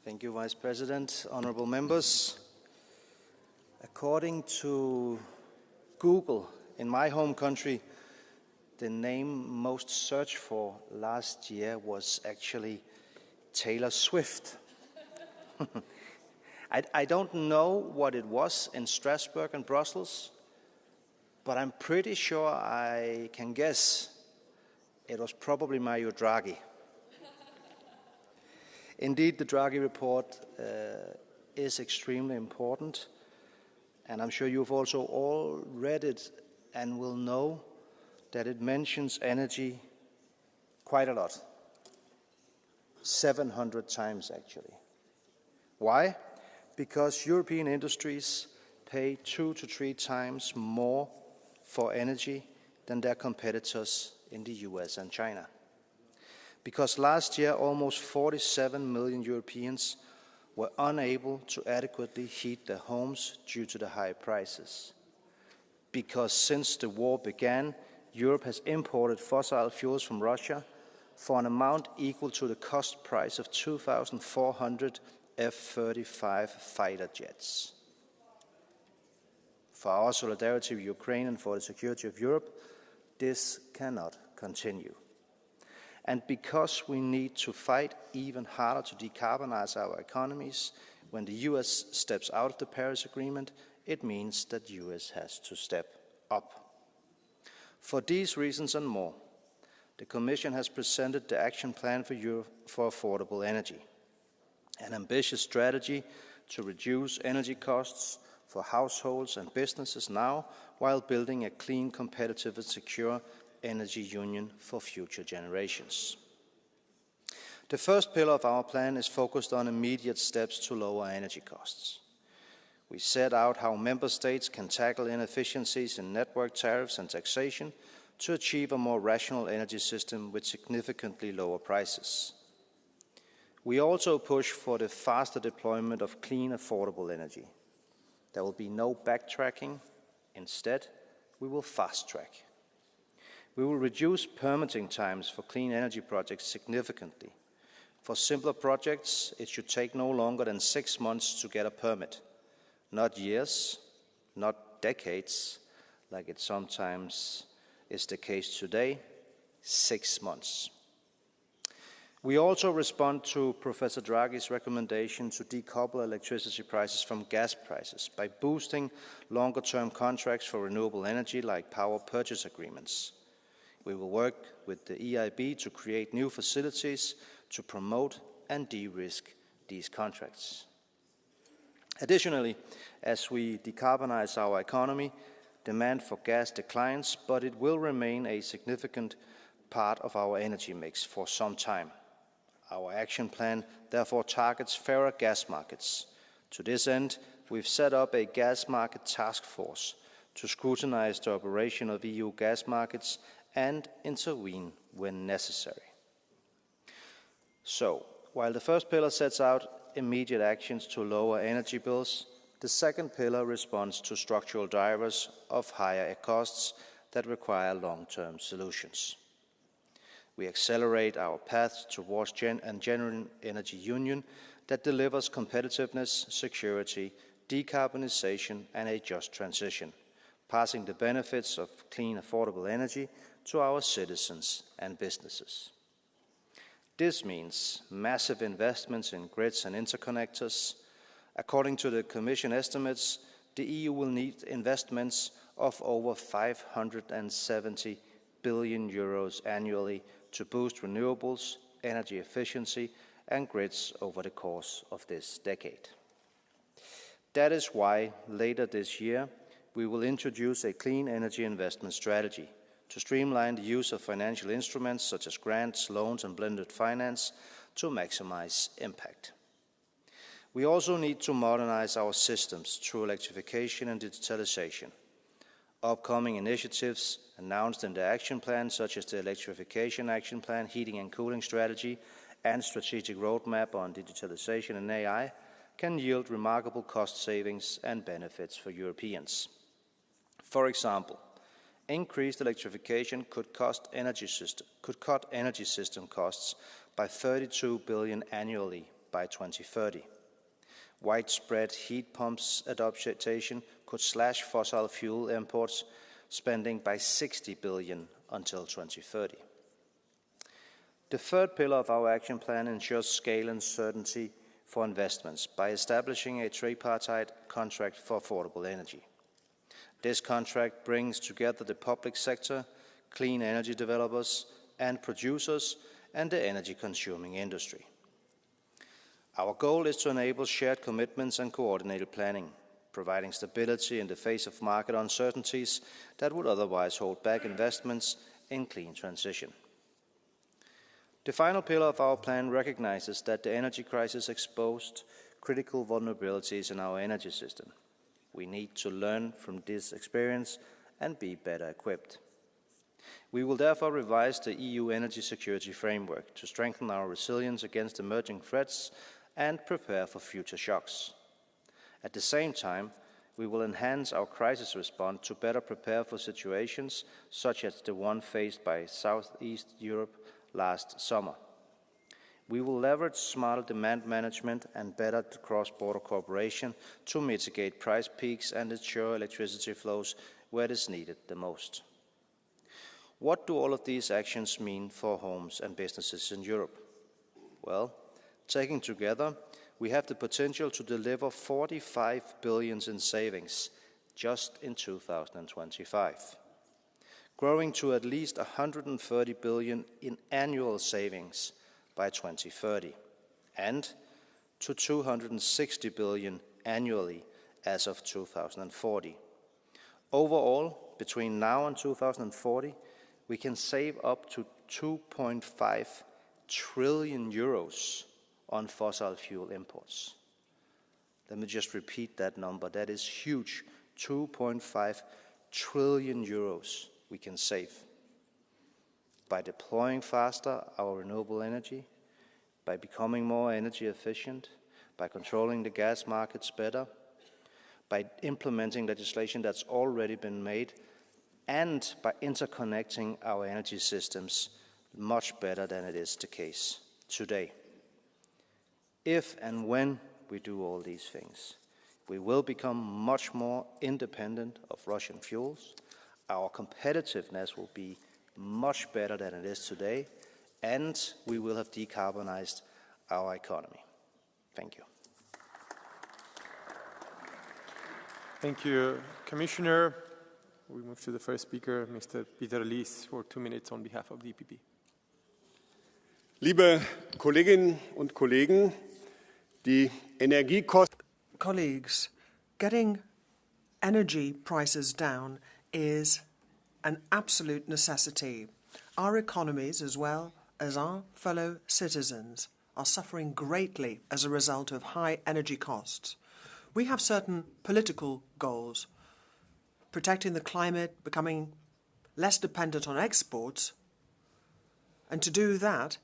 Thank you, Vice President. Honorable members, according to Google, in my home country, the name most searched for last year was actually Taylor Swift. I don't know what it was in Strasbourg and Brussels, but I'm pretty sure I can guess it was probably Mario Draghi. Indeed, the Draghi report is extremely important, and I'm sure you've also all read it and will know that it mentions energy quite a lot. 700 times, actually. Why? Because European industries pay 2 to 3 times more for energy than their competitors in the US and China. Because last year, almost 47 million Europeans were unable to adequately heat their homes due to the high prices. Because since the war began, Europe has imported fossil fuels from Russia for an amount equal to the cost price of 2,400 F-35 fighter jets. For our solidarity with Ukraine and for the security of Europe, this cannot continue. And because we need to fight even harder to decarbonize our economies, when the US steps out of the Paris Agreement, it means that the US has to step up. For these reasons and more, the Commission has presented the Action Plan for Europe for Affordable Energy, an ambitious strategy to reduce energy costs for households and businesses now, while building a clean, competitive and secure energy union for future generations. The first pillar of our plan is focused on immediate steps to lower energy costs. We set out how member states can tackle inefficiencies in network tariffs and taxation to achieve a more rational energy system with significantly lower prices. We also push for the faster deployment of clean, affordable energy. There will be no backtracking. Instead, we will fast-track. We will reduce permitting times for clean energy projects significantly. For simpler projects, it should take no longer than 6 months to get a permit. Not years, not decades, like it sometimes is the case today, 6 months. We also respond to Professor Draghi's recommendation to decouple electricity prices from gas prices by boosting longer-term contracts for renewable energy like power purchase agreements. We will work with the EIB to create new facilities to promote and de-risk these contracts. Additionally, as we decarbonize our economy, demand for gas declines, but it will remain a significant part of our energy mix for some time. Our action plan therefore targets fairer gas markets. To this end, we've set up a gas market task force to scrutinize the operation of EU gas markets and intervene when necessary. So, while the first pillar sets out immediate actions to lower energy bills, the second pillar responds to structural drivers of higher costs that require long-term solutions. We accelerate our path towards a genuine energy union that delivers competitiveness, security, decarbonization, and a just transition, passing the benefits of clean, affordable energy to our citizens and businesses. This means massive investments in grids and interconnectors. According to the Commission estimates, the EU will need investments of over 570 billion euros annually to boost renewables, energy efficiency, and grids over the course of this decade. That is why later this year, we will introduce a clean energy investment strategy to streamline the use of financial instruments such as grants, loans, and blended finance to maximize impact. We also need to modernize our systems through electrification and digitalization. Upcoming initiatives announced in the action plan, such as the Electrification Action Plan, Heating and Cooling Strategy, and Strategic Roadmap on Digitalization and AI, can yield remarkable cost savings and benefits for Europeans. For example, increased electrification could cut energy system costs by 32 billion annually by 2030. Widespread heat pumps adoption could slash fossil fuel imports spending by 60 billion until 2030. The third pillar of our action plan ensures scale and certainty for investments by establishing a tripartite contract for affordable energy. This contract brings together the public sector, clean energy developers and producers, and the energy-consuming industry. Our goal is to enable shared commitments and coordinated planning, providing stability in the face of market uncertainties that would otherwise hold back investments in clean transition. The final pillar of our plan recognizes that the energy crisis exposed critical vulnerabilities in our energy system. We need to learn from this experience and be better equipped. We will therefore revise the EU energy security framework to strengthen our resilience against emerging threats and prepare for future shocks. At the same time, we will enhance our crisis response to better prepare for situations such as the one faced by Southeast Europe last summer. We will leverage smarter demand management and better cross-border cooperation to mitigate price peaks and ensure electricity flows where it is needed the most. What do all of these actions mean for homes and businesses in Europe? Well, taken together, we have the potential to deliver 45 billion in savings just in 2025, growing to at least 130 billion in annual savings by 2030, and to 260 billion annually as of 2040. Overall, between now and 2040, we can save up to 2.5 trillion euros on fossil fuel imports. Let me just repeat that number. That is huge. 2.5 trillion euros we can save by deploying faster our renewable energy, by becoming more energy efficient, by controlling the gas markets better, by implementing legislation that's already been made, and by interconnecting our energy systems much better than it is the case today. If and when we do all these things, we will become much more independent of Russian fuels, our competitiveness will be much better than it is today, and we will have decarbonized our economy. Thank you. Thank you, Commissioner. We move to the first speaker, Mr. Peter Lies, for 2 minutes on behalf of the EPP. Liebe Kolleginnen und Kollegen, die Energiekosten. Colleagues, getting energy prices down is an absolute necessity. Our economies, as well as our fellow citizens, are suffering greatly as a result of high energy costs. We have certain political goals: protecting the climate, becoming less dependent on exports. And to do that,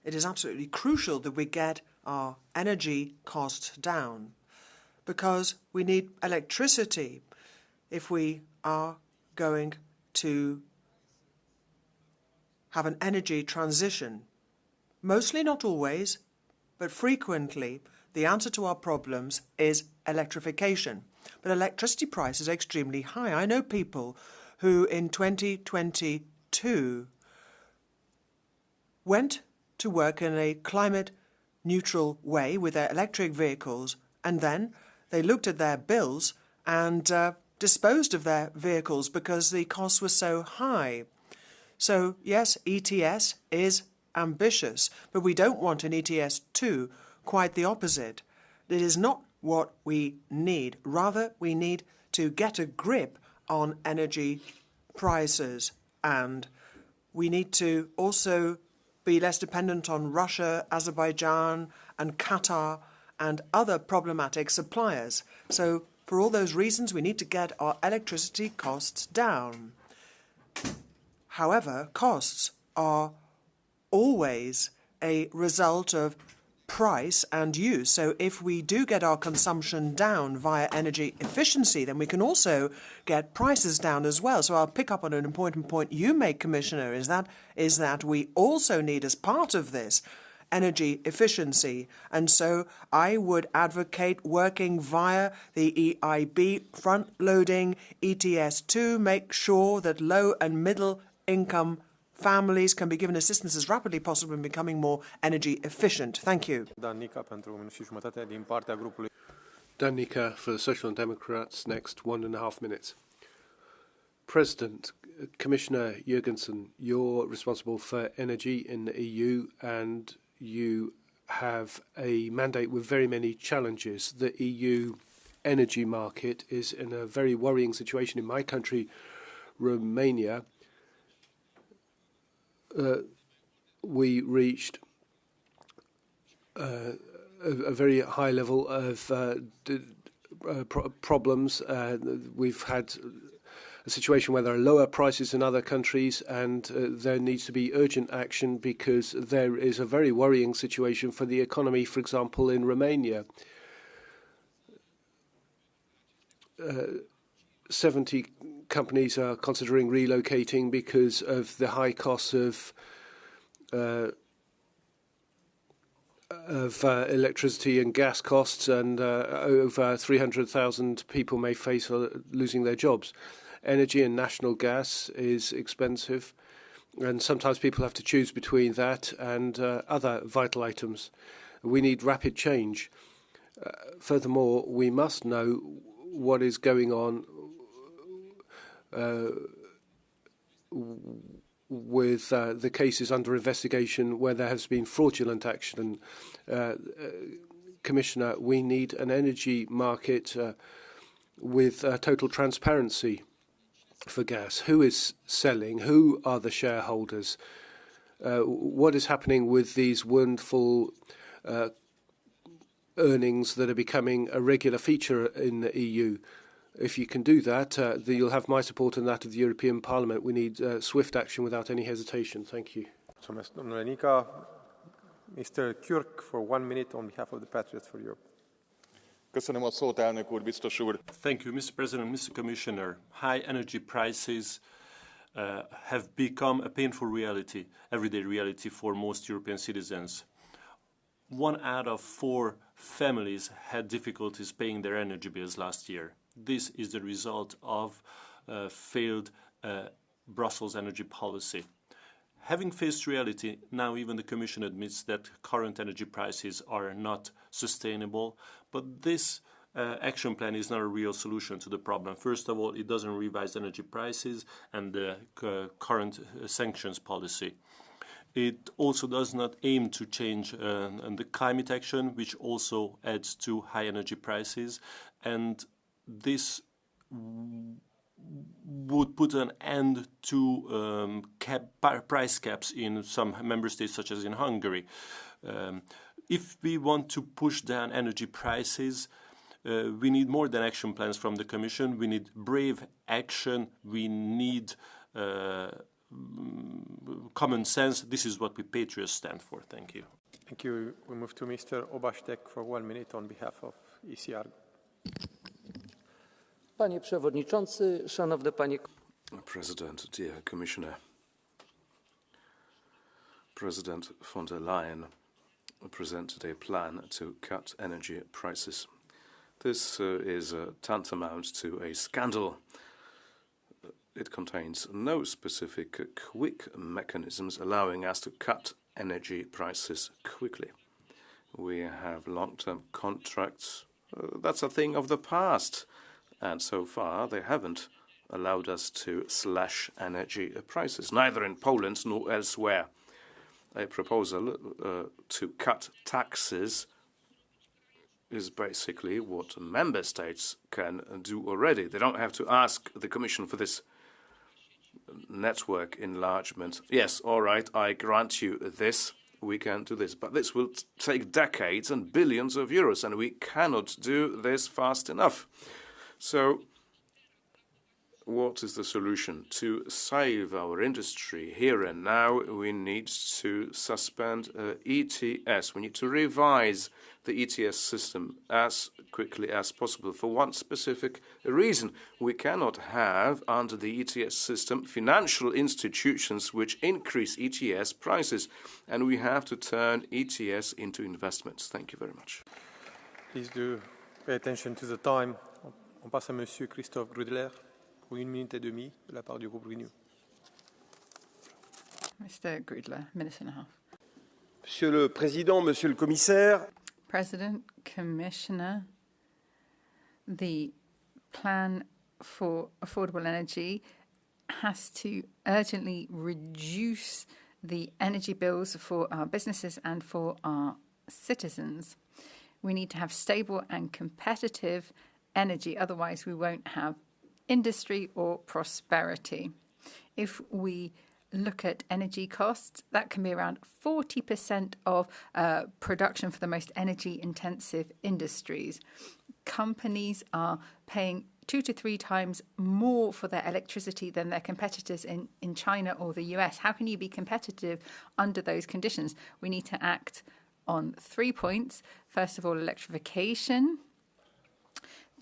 it is absolutely crucial that we get our energy costs down, because we need electricity if we are going to have an energy transition. Mostly, not always, but frequently, the answer to our problems is electrification. But electricity prices are extremely high. I know people who in 2022 went to work in a climate-neutral way with their electric vehicles, and then they looked at their bills and disposed of their vehicles because the costs were so high. So, yes, ETS is ambitious, but we don't want an ETS 2, quite the opposite. It is not what we need. Rather, we need to get a grip on energy prices, and we need to also be less dependent on Russia, Azerbaijan, and Qatar, and other problematic suppliers. So, for all those reasons, we need to get our electricity costs down. However, costs are always a result of price and use. So if we do get our consumption down via energy efficiency, then we can also get prices down as well. So I'll pick up on an important point you make, Commissioner, is that we also need, as part of this, energy efficiency. And so I would advocate working via the EIB, front-loading ETS to make sure that low and middle income families can be given assistance as rapidly possible in becoming more energy efficient. Thank you. Danica pentru un minut și jumătate din partea grupului. Danica for the Social Democrats, next 1.5 minutes. President, Commissioner Jurgensen, you're responsible for energy in the EU and you have a mandate with very many challenges. The EU energy market is in a very worrying situation. In my country, Romania, we reached a very high level of problems. We've had a situation where there are lower prices in other countries, and there needs to be urgent action because there is a very worrying situation for the economy, for example, in Romania. 70 companies are considering relocating because of the high costs of electricity and gas costs, and over 300,000 people may face losing their jobs. Energy and national gas is expensive, and sometimes people have to choose between that and other vital items. We need rapid change. Furthermore, we must know what is going on with the cases under investigation where there has been fraudulent action. Commissioner, we need an energy market with total transparency for gas. Who is selling? Who are the shareholders? What is happening with these wonderful earnings that are becoming a regular feature in the EU? If you can do that, you'll have my support and that of the European Parliament. We need swift action without any hesitation. Thank you. Mulțumesc, domnule Nica. Mr. Kürk for 1 minute on behalf of the Patriots for Europe. Köszönöm a szót, elnök úr, biztos úr. Thank you, Mr. President, Mr. Commissioner. High energy prices have become a painful reality, everyday reality for most European citizens. 1 out of 4 families had difficulties paying their energy bills last year. This is the result of failed Brussels energy policy. Having faced reality, now even the Commission admits that current energy prices are not sustainable, but this action plan is not a real solution to the problem. First of all, it doesn't revise energy prices and the current sanctions policy. It also does not aim to change the climate action, which also adds to high energy prices, and this would put an end to price caps in some member states, such as in Hungary. If we want to push down energy prices, we need more than action plans from the Commission. We need brave action. We need common sense. This is what we Patriots stand for. Thank you. Thank you. We move to Mr. Obasztek for 1 minute on behalf of ECR. Panie Przewodniczący, Szanowny Panie... President, dear Commissioner, President von der Leyen presented a plan to cut energy prices. This is tantamount to a scandal. It contains no specific quick mechanisms allowing us to cut energy prices quickly. We have long-term contracts. That's a thing of the past. And so far, they haven't allowed us to slash energy prices, neither in Poland nor elsewhere. A proposal to cut taxes is basically what member states can do already. They don't have to ask the Commission for this network enlargement. Yes, all right, I grant you this. We can do this. But this will take decades and billions of euros, and we cannot do this fast enough. So What is the solution? To save our industry here and now, we need to suspend ETS. We need to revise the ETS system as quickly as possible for one specific reason. We cannot have, under the ETS system, financial institutions which increase ETS prices, and we have to turn ETS into investments. Thank you very much. Please do pay attention to the time. On passe à Monsieur Christophe Grudler. Pour 1 minute et demie de la part du groupe Renew. Mr. Grudler, minute and a half. Monsieur le Président, Monsieur le Commissaire. President, Commissioner, the plan for affordable energy has to urgently reduce the energy bills for our businesses and for our citizens. We need to have stable and competitive energy, otherwise we won't have industry or prosperity. If we look at energy costs, that can be around 40% of production for the most energy-intensive industries. Companies are paying 2 to 3 times more for their electricity than their competitors in China or the US. How can you be competitive under those conditions? We need to act on 3 points. First of all, electrification.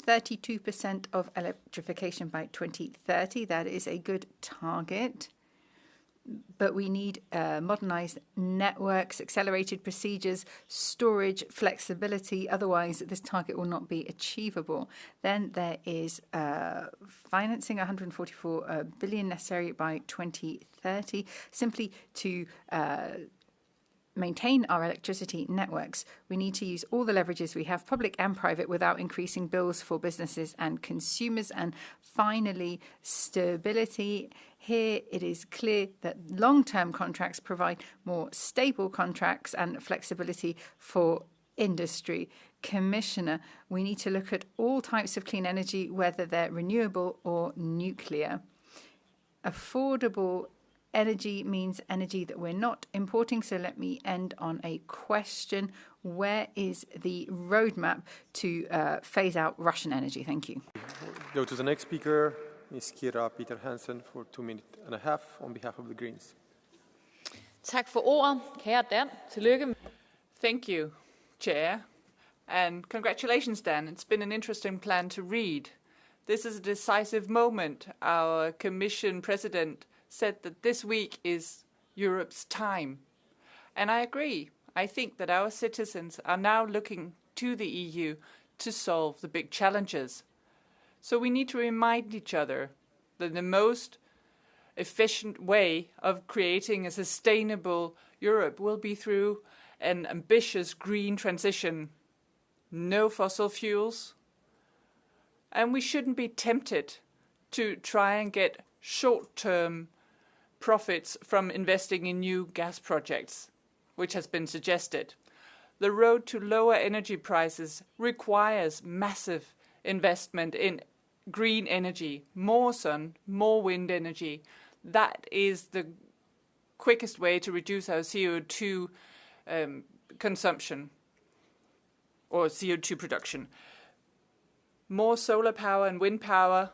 32% of electrification by 2030. That is a good target. But we need modernized networks, accelerated procedures, storage, flexibility. Otherwise, this target will not be achievable. Then there is financing, 144 billion necessary by 2030, simply to maintain our electricity networks. We need to use all the leverages we have, public and private, without increasing bills for businesses and consumers. And finally, stability. Here it is clear that long-term contracts provide more stable contracts and flexibility for industry. Commissioner, we need to look at all types of clean energy, whether they're renewable or nuclear. Affordable energy means energy that we're not importing. So let me end on a question. Where is the roadmap to phase out Russian energy? Thank you. Go to the next speaker, Ms. Kira Peter Hansen, for 2 minutes and a half on behalf of the Greens. Tak for ordet, kære Dan. Tillykke. Thank you, Chair. And congratulations, Dan. It's been an interesting plan to read. This is a decisive moment. Our Commission President said that this week is Europe's time. And I agree. I think that our citizens are now looking to the EU to solve the big challenges. So we need to remind each other that the most efficient way of creating a sustainable Europe will be through an ambitious green transition. No fossil fuels. And we shouldn't be tempted to try and get short-term profits from investing in new gas projects, which has been suggested. The road to lower energy prices requires massive investment in green energy, more sun, more wind energy. That is the quickest way to reduce our CO2 consumption or CO2 production. More solar power and wind power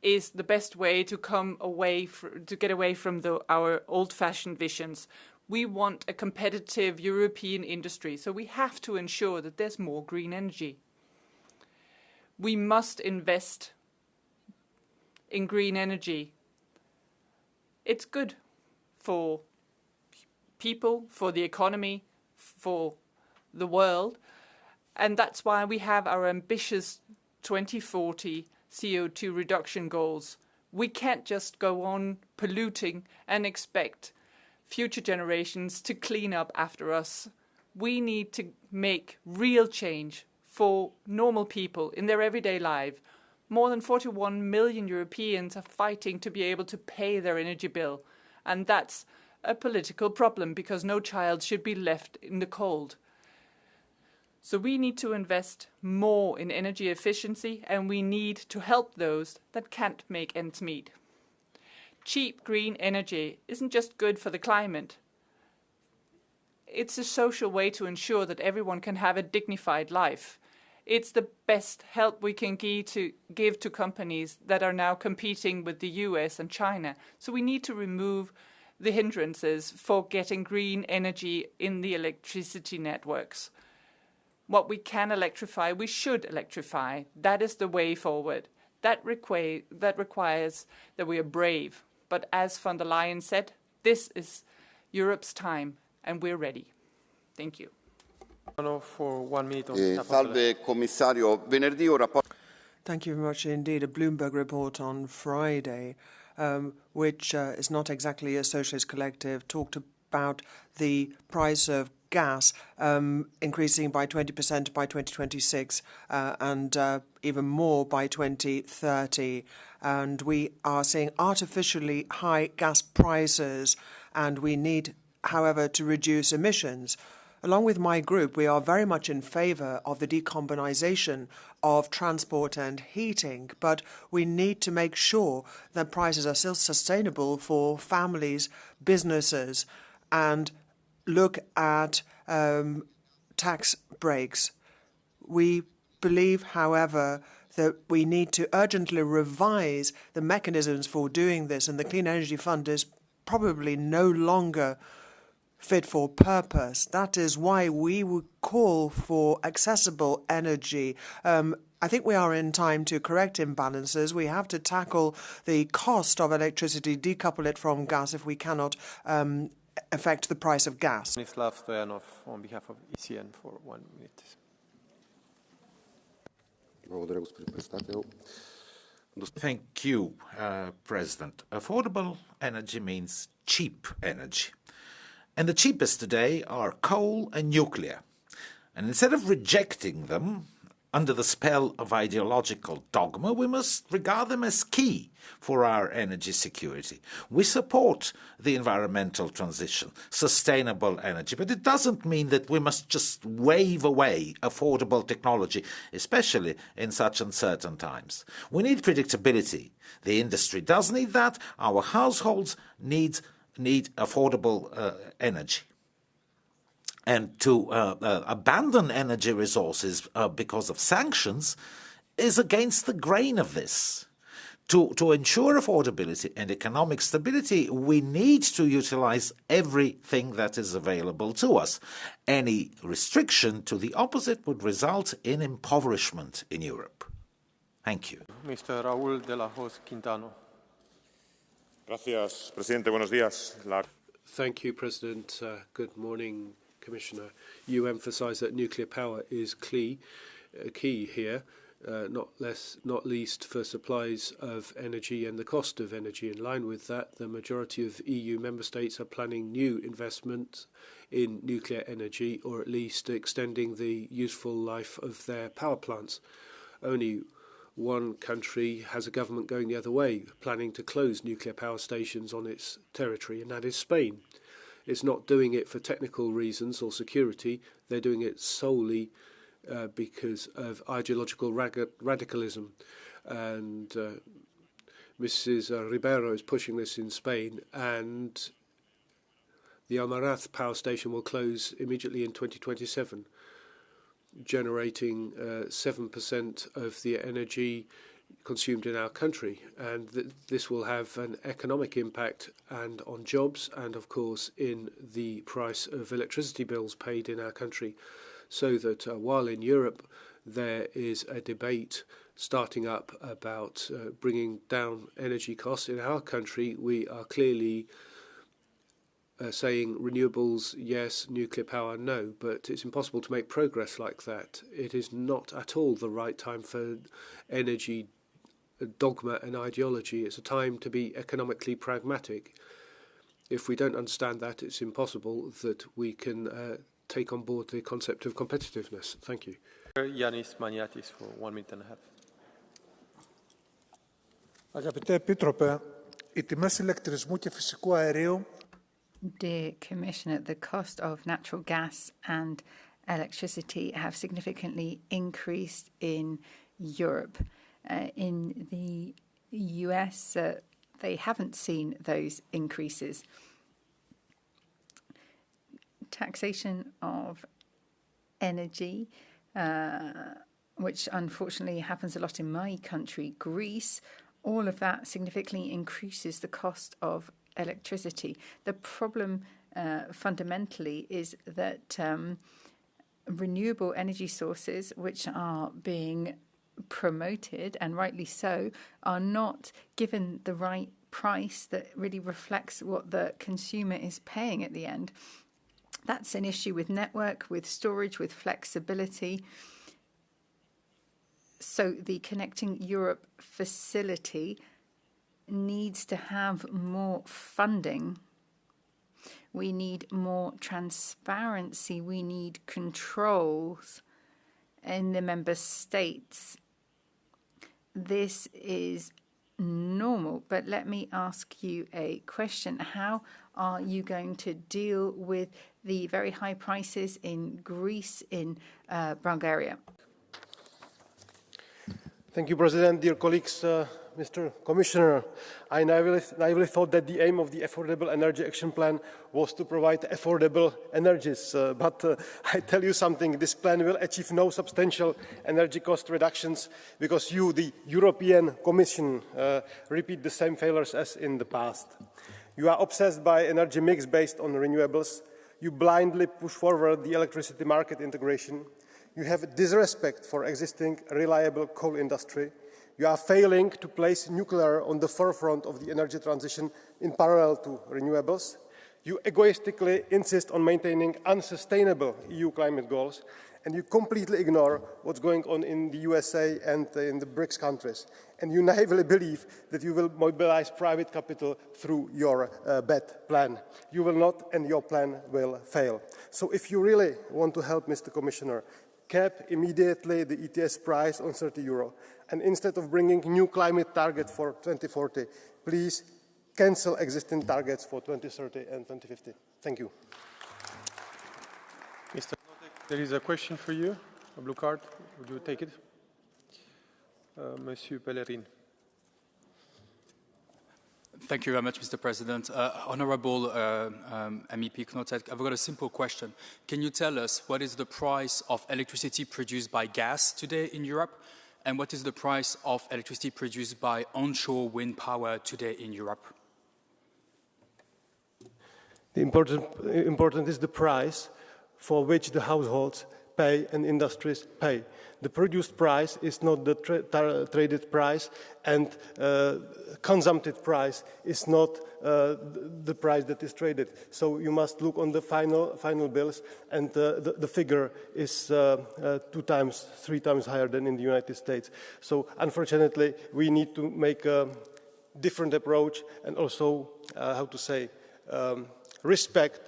is the best way to get away from our old-fashioned visions. We want a competitive European industry, so we have to ensure that there's more green energy. We must invest in green energy. It's good for people, for the economy, for the world, and that's why we have our ambitious 2040 CO2 reduction goals. We can't just go on polluting and expect future generations to clean up after us. We need to make real change for normal people in their everyday life. More than 41 million Europeans are fighting to be able to pay their energy bill. And that's a political problem because no child should be left in the cold. So we need to invest more in energy efficiency, and we need to help those that can't make ends meet. Cheap green energy isn't just good for the climate. It's a social way to ensure that everyone can have a dignified life. It's the best help we can give to companies that are now competing with the US and China. So we need to remove the hindrances for getting green energy in the electricity networks. What we can electrify, we should electrify. That is the way forward. That requires that we are brave. But as von der Leyen said, this is Europe's time, and we're ready. Thank you. For 1 minute on Salve Commissario, venerdì un rapporto. Thank you very much indeed. A Bloomberg report on Friday, which is not exactly a socialist collective, talked about the price of gas increasing by 20% by 2026 and even more by 2030. And we are seeing artificially high gas prices, and we need, however, to reduce emissions. Along with my group, we are very much in favour of the decarbonisation of transport and heating, but we need to make sure that prices are still sustainable for families, businesses, and look at tax breaks. We believe, however, that we need to urgently revise the mechanisms for doing this, and the Clean Energy Fund is probably no longer fit for purpose. That is why we would call for accessible energy. I think we are in time to correct imbalances. We have to tackle the cost of electricity, decouple it from gas if we cannot affect the price of gas. Stanislav Stoyanov on behalf of ECN for 1 minute. Thank you, President. Affordable energy means cheap energy. And the cheapest today are coal and nuclear. And instead of rejecting them under the spell of ideological dogma, we must regard them as key for our energy security. We support the environmental transition, sustainable energy, but it doesn't mean that we must just wave away affordable technology, especially in such uncertain times. We need predictability. The industry does need that. Our households need affordable energy. And to abandon energy resources because of sanctions is against the grain of this. To ensure affordability and economic stability, we need to utilize everything that is available to us. Any restriction to the opposite would result in impoverishment in Europe. Thank you. Mr. Raúl de la Hoz Quintano. Gracias, Presidente. Buenos días. Thank you, President. Good morning, Commissioner. You emphasise that nuclear power is key here, not least for supplies of energy and the cost of energy. In line with that, the majority of EU member states are planning new investment in nuclear energy, or at least extending the useful life of their power plants. Only one country has a government going the other way, planning to close nuclear power stations on its territory, and that is Spain. It's not doing it for technical reasons or security. They're doing it solely because of ideological radicalism. And Mrs. Ribeiro is pushing this in Spain, and the Almaraz power station will close immediately in 2027. Generating 7% of the energy consumed in our country, and this will have an economic impact and on jobs, and of course in the price of electricity bills paid in our country. So that while in Europe there is a debate starting up about bringing down energy costs, in our country we are clearly saying renewables, yes, nuclear power, no, but it's impossible to make progress like that. It is not at all the right time for energy dogma and ideology. It's a time to be economically pragmatic. If we don't have that, it's impossible that we can take on board the concept of competitiveness. Thank you. Yanis Maniatis for 1 minute and a half. Αγαπητέ Επίτροπε, οι τιμές ηλεκτρισμού και φυσικού αερίου. Dear Commissioner, the cost of natural gas and electricity have significantly increased in Europe. In the US, they haven't seen those increases. Taxation of energy which unfortunately happens a lot in my country, Greece, all of that significantly increases the cost of electricity. The problem fundamentally is that renewable energy sources, which are being promoted, and rightly so, are not given the right price that really reflects what the consumer is paying at the end. That's an issue with network, with storage, with flexibility. So the Connecting Europe facility needs to have more funding. We need more transparency. We need controls in the member states. This is normal, but let me ask you a question. How are you going to deal with the very high prices in Greece, in Bulgaria? Thank you, President. Dear colleagues, Mr. Commissioner, I naively thought that the aim of the Affordable Energy Action Plan was to provide affordable energies. But I tell you something, this plan will achieve no substantial energy cost reductions because you, the European Commission, repeat the same failures as in the past. You are obsessed by energy mix based on renewables. You blindly push forward the electricity market integration. You have disrespect for existing reliable coal industry. You are failing to place nuclear on the forefront of the energy transition in parallel to renewables. You egoistically insist on maintaining unsustainable EU climate goals, and you completely ignore what's going on in the USA and in the BRICS countries. And you naively believe that you will mobilize private capital through your bad plan. You will not, and your plan will fail. So if you really want to help, Mr. Commissioner, cap immediately the ETS price on €30, and instead of bringing new climate target for 2040, please cancel existing targets for 2030 and 2050. Thank you. Mr. There is a question for you, a blue card. Would you take it? Monsieur Pellerin. Thank you very much, Mr. President. Honourable MEP Knotek, I've got a simple question. Can you tell us what is the price of electricity produced by gas today in Europe, and what is the price of electricity produced by onshore wind power today in Europe? The important is the price for which the households pay and industries pay. The produced price is not the traded price, and consumptive price is not the price that is traded. So you must look on the final bills, and the figure is 2 times, 3 times higher than in the United States. So unfortunately, we need to make a different approach, and also, respect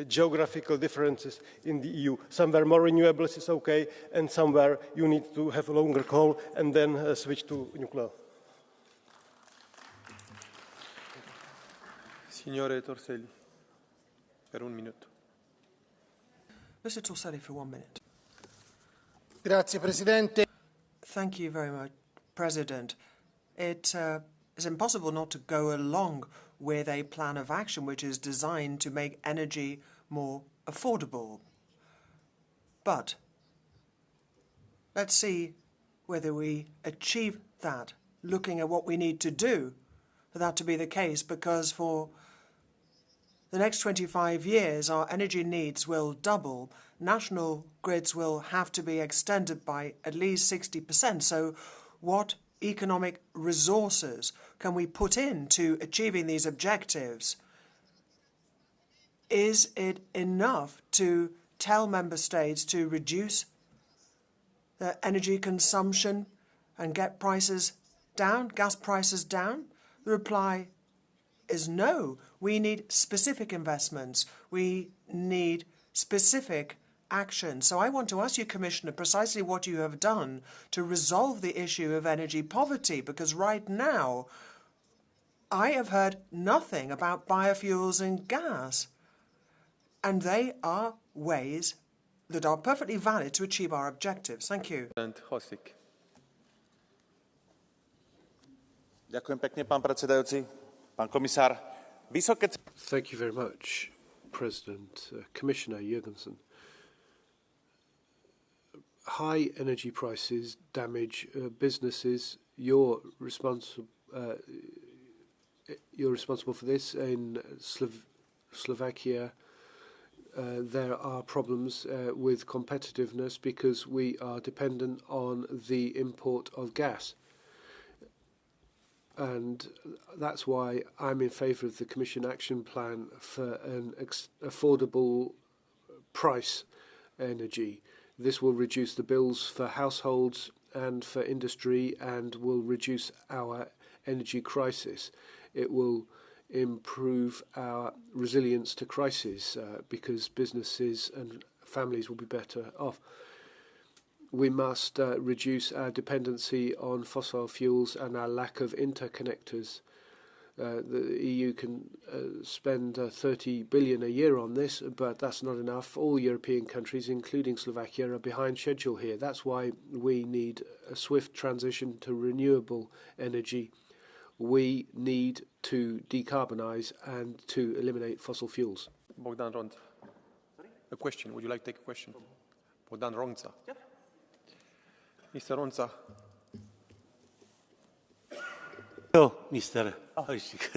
geographical differences in the EU. Somewhere more renewables is okay, and somewhere you need to have a longer coal and then switch to nuclear. Signore Torselli, per 1 minuto. Mr. Torselli for 1 minute. Grazie, Presidente. Thank you very much, President. It is impossible not to go along with a plan of action which is designed to make energy more affordable. But let's see whether we achieve that, looking at what we need to do for that to be the case, because for the next 25 years, our energy needs will double. National grids will have to be extended by at least 60%. So what economic resources can we put into achieving these objectives? Is it enough to tell member states to reduce their energy consumption and get prices down, gas prices down? The reply is no. We need specific investments. We need specific action. So I want to ask you, Commissioner, precisely what you have done to resolve the issue of energy poverty, because right now I have heard nothing about biofuels and gas, and they are ways that are perfectly valid to achieve our objectives. Thank you. Ďakujem pekne, pán predsedajúci. Pán komisár, vysoké... Thank you very much, President. Commissioner Jurgensen. high energy prices damage businesses. You're responsible for this. In Slovakia, there are problems with competitiveness because we are dependent on the import of gas. And that's why I'm in favour of the Commission Action Plan for an affordable price energy. This will reduce the bills for households and for industry and will reduce our energy crisis. It will improve our resilience to crisis because businesses and families will be better off. We must reduce our dependency on fossil fuels and our lack of interconnectors. The EU can spend 30 billion a year on this, but that's not enough. All European countries, including Slovakia, are behind schedule here. That's why we need a swift transition to renewable energy. We need to decarbonise and to eliminate fossil fuels. Bogdan Ronca. A question. Would you like to take a question? Bogdan Ronca. Yep. Mr. Ronca.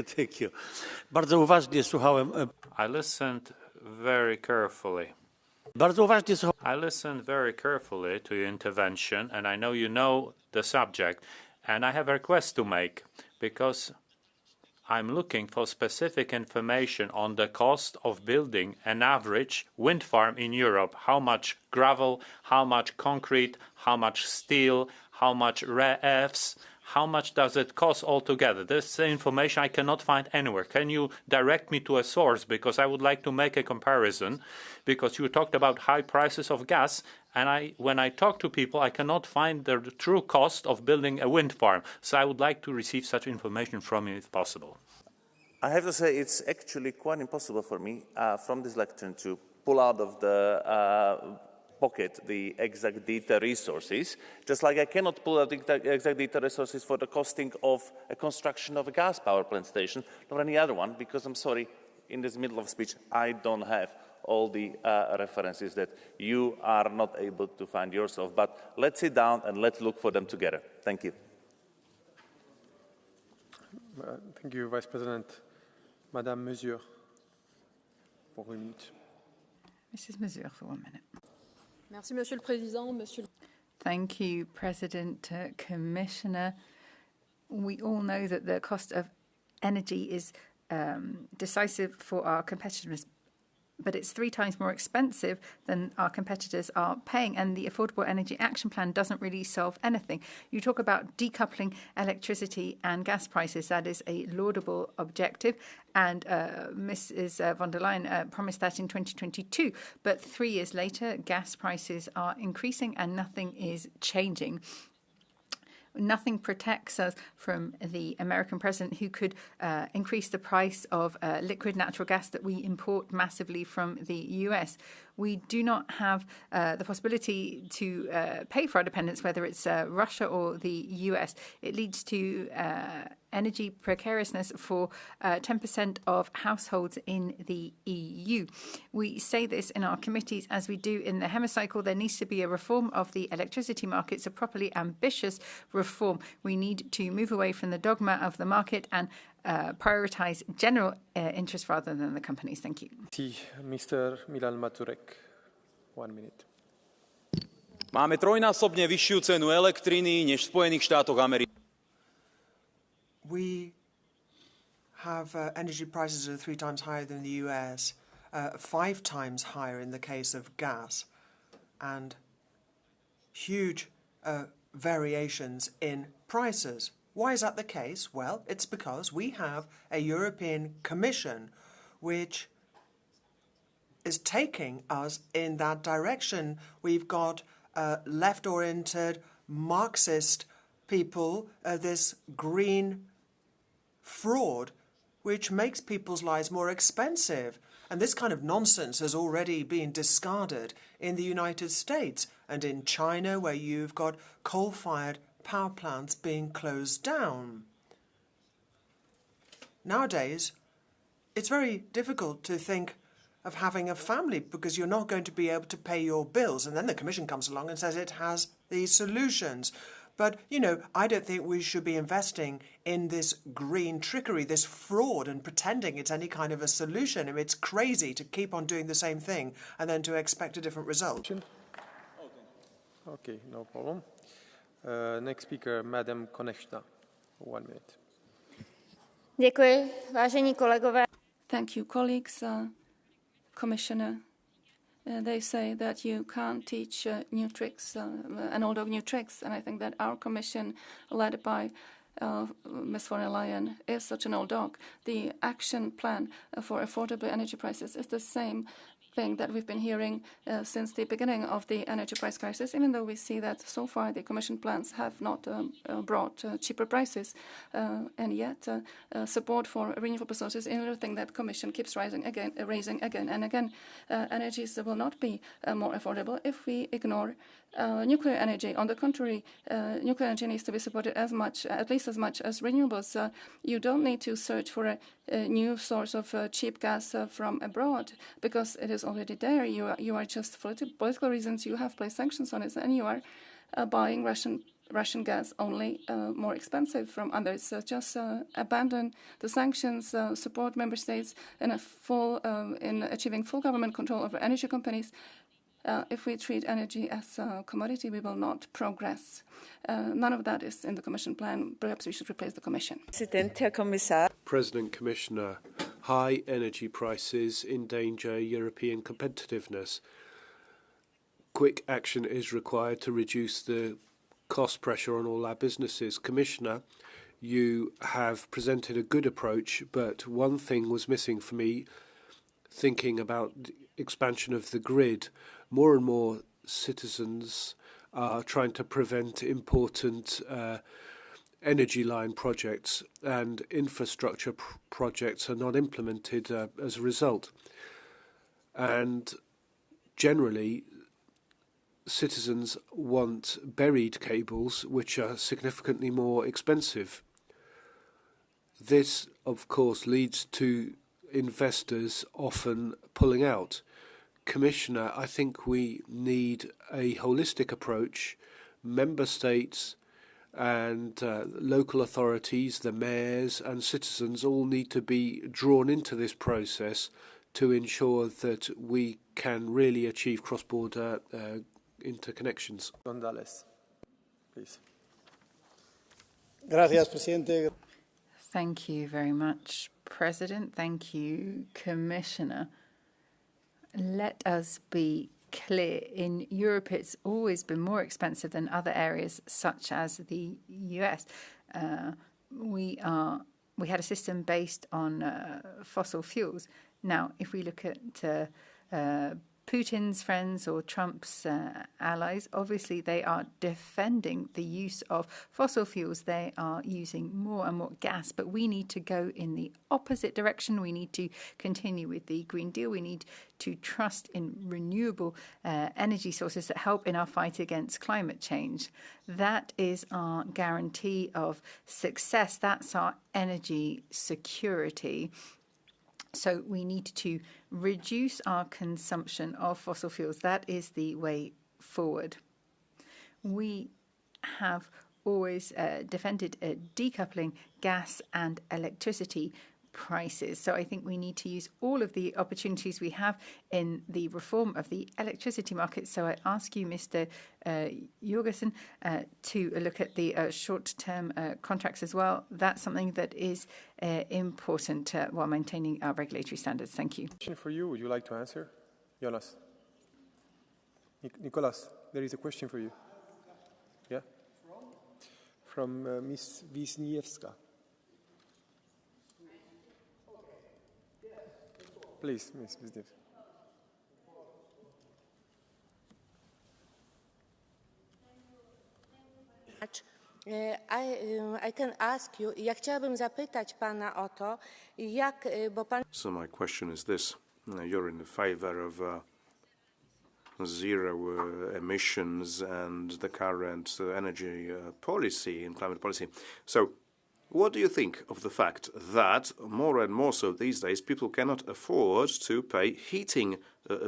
Thank you. Bardzo uważnie słuchałem. I listened very carefully. I listened very carefully to your intervention, and I know you know the subject. And I have a request to make, because I'm looking for specific information on the cost of building an average wind farm in Europe. How much gravel, how much concrete, how much steel, how much rare earths, how much does it cost altogether? This information I cannot find anywhere. Can you direct me to a source? Because I would like to make a comparison, because you talked about high prices of gas, and when I talk to people, I cannot find the true cost of building a wind farm. So I would like to receive such information from you if possible. I have to say it's actually quite impossible for me from this lecture to pull out of the pocket the exact data resources, just like I cannot pull out the exact data resources for the costing of a construction of a gas power plant station or any other one, because I'm sorry, in this middle of speech, I don't have all the references that you are not able to find yourself. But let's sit down and let's look for them together. Thank you. Thank you, Vice President. Madame Mesure, for 1 minute. Mrs. Mesure for 1 minute. Merci, Monsieur le Président. Thank you, President, Commissioner. We all know that the cost of energy is decisive for our competitiveness, but it's 3 times more expensive than our competitors are paying, and the Affordable Energy Action Plan doesn't really solve anything. You talk about decoupling electricity and gas prices. That is a laudable objective, and Mrs. von der Leyen promised that in 2022. But 3 years later, gas prices are increasing and nothing is changing. Nothing protects us from the American president, who could increase the price of liquid natural gas that we import massively from the US. We do not have the possibility to pay for our dependence, whether it's Russia or the US. It leads to energy precariousness for 10% of households in the EU. We say this in our committees as we do in the hemicycle. There needs to be a reform of the electricity markets, a properly ambitious reform. We need to move away from the dogma of the market and prioritise general interest rather than the companies. Thank you. Mr. Milan Maturek, 1 minute. Máme trojnásobne vyššiu cenu elektriny než v Spojených štátoch amerických. We have energy prices that are 3 times higher than the US, 5 times higher in the case of gas, and huge variations in prices. Why is that the case? Well, it's because we have a European Commission which is taking us in that direction. We've got left-oriented, Marxist people, this green fraud, which makes people's lives more expensive. And this kind of nonsense has already been discarded in the United States and in China, where you've got coal-fired power plants being closed down. Nowadays, it's very difficult to think of having a family because you're not going to be able to pay your bills. And then the Commission comes along and says it has these solutions. But, you know, I don't think we should be investing in this green trickery, this fraud, and pretending it's any kind of a solution. I mean, it's crazy to keep on doing the same thing and then to expect a different result. Okay, no problem. Next speaker, Madam Konechna. 1 minute. Děkuji, vážení kolegové. Thank you, colleagues. Commissioner, they say that you can't teach new tricks, an old dog new tricks, and I think that our Commission, led by Ms. von der Leyen, is such an old dog. The action plan for affordable energy prices is the same thing that we've been hearing since the beginning of the energy price crisis, even though we see that so far the Commission plans have not brought cheaper prices. And yet support for renewable sources is another thing that Commission keeps raising again and again. Energies will not be more affordable if we ignore nuclear energy. On the contrary, nuclear energy needs to be supported at least as much as renewables. You don't need to search for a new source of cheap gas from abroad because it is already there. You are just for political reasons. You have placed sanctions on it, and you are buying Russian gas only more expensive from others. Just abandon the sanctions, support member states in achieving full government control over energy companies. If we treat energy as a commodity, we will not progress. None of that is in the Commission plan. Perhaps we should replace the Commission. President, Commissioner, high energy prices endanger European competitiveness. Quick action is required to reduce the cost pressure on all our businesses. Commissioner, you have presented a good approach, but one thing was missing for me, thinking about the expansion of the grid. More and more citizens are trying to prevent important energy line projects, and infrastructure projects are not implemented as a result. And generally, citizens want buried cables, which are significantly more expensive. This, of course, leads to investors often pulling out. Commissioner, I think we need a holistic approach. Member states and local authorities, the mayors and citizens all need to be drawn into this process to ensure that we can really achieve cross-border interconnections. González, please. Gracias, presidente. Thank you very much, President. Thank you, Commissioner. Let us be clear. In Europe, it's always been more expensive than other areas, such as the US. We had a system based on fossil fuels. Now, if we look at Putin's friends or Trump's allies, obviously they are defending the use of fossil fuels. They are using more and more gas, but we need to go in the opposite direction. We need to continue with the Green Deal. We need to trust in renewable energy sources that help in our fight against climate change. That is our guarantee of success. That's our energy security. So we need to reduce our consumption of fossil fuels. That is the way forward. We have always defended decoupling gas and electricity prices. So I think we need to use all of the opportunities we have in the reform of the electricity market. So I ask you, Mr. Jorgensen, to look at the short-term contracts as well. That's something that is important while maintaining our regulatory standards. Thank you. Question for you. Would you like to answer? Jonas. Nicolas, there is a question for you. Yeah? From Ms. Wisniewska. Please, Ms. Wisniewska. I can ask you, ja chciałabym zapytać pana o to, jak, bo pan... So my question is this. You're in favor of zero emissions and the current energy policy and climate policy. So what do you think of the fact that more and more so these days people cannot afford to pay heating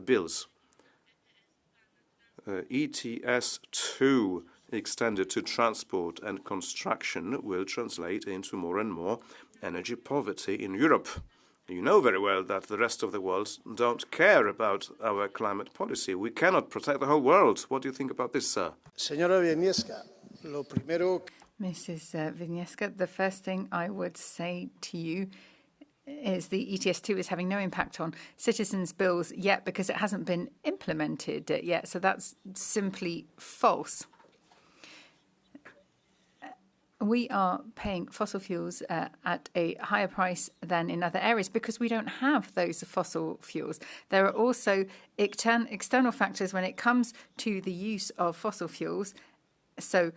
bills? ETS2 extended to transport and construction will translate into more and more energy poverty in Europe. You know very well that the rest of the world don't care about our climate policy. We cannot protect the whole world. What do you think about this, sir? Señora Vinieska, lo primero... Mrs. Vinieska, the first thing I would say to you is the ETS2 is having no impact on citizens' bills yet because it hasn't been implemented yet. So that's simply false. We are paying fossil fuels at a higher price than in other areas because we don't have those fossil fuels. There are also external factors when it comes to the use of fossil fuels. So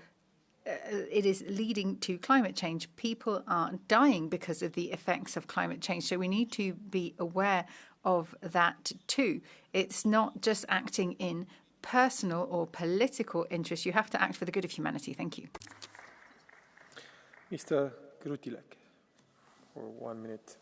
it is leading to climate change. People are dying because of the effects of climate change. So we need to be aware of that too. It's not just acting in personal or political interest. You have to act for the good of humanity. Thank you. Mr. Grutilek, for 1 minute.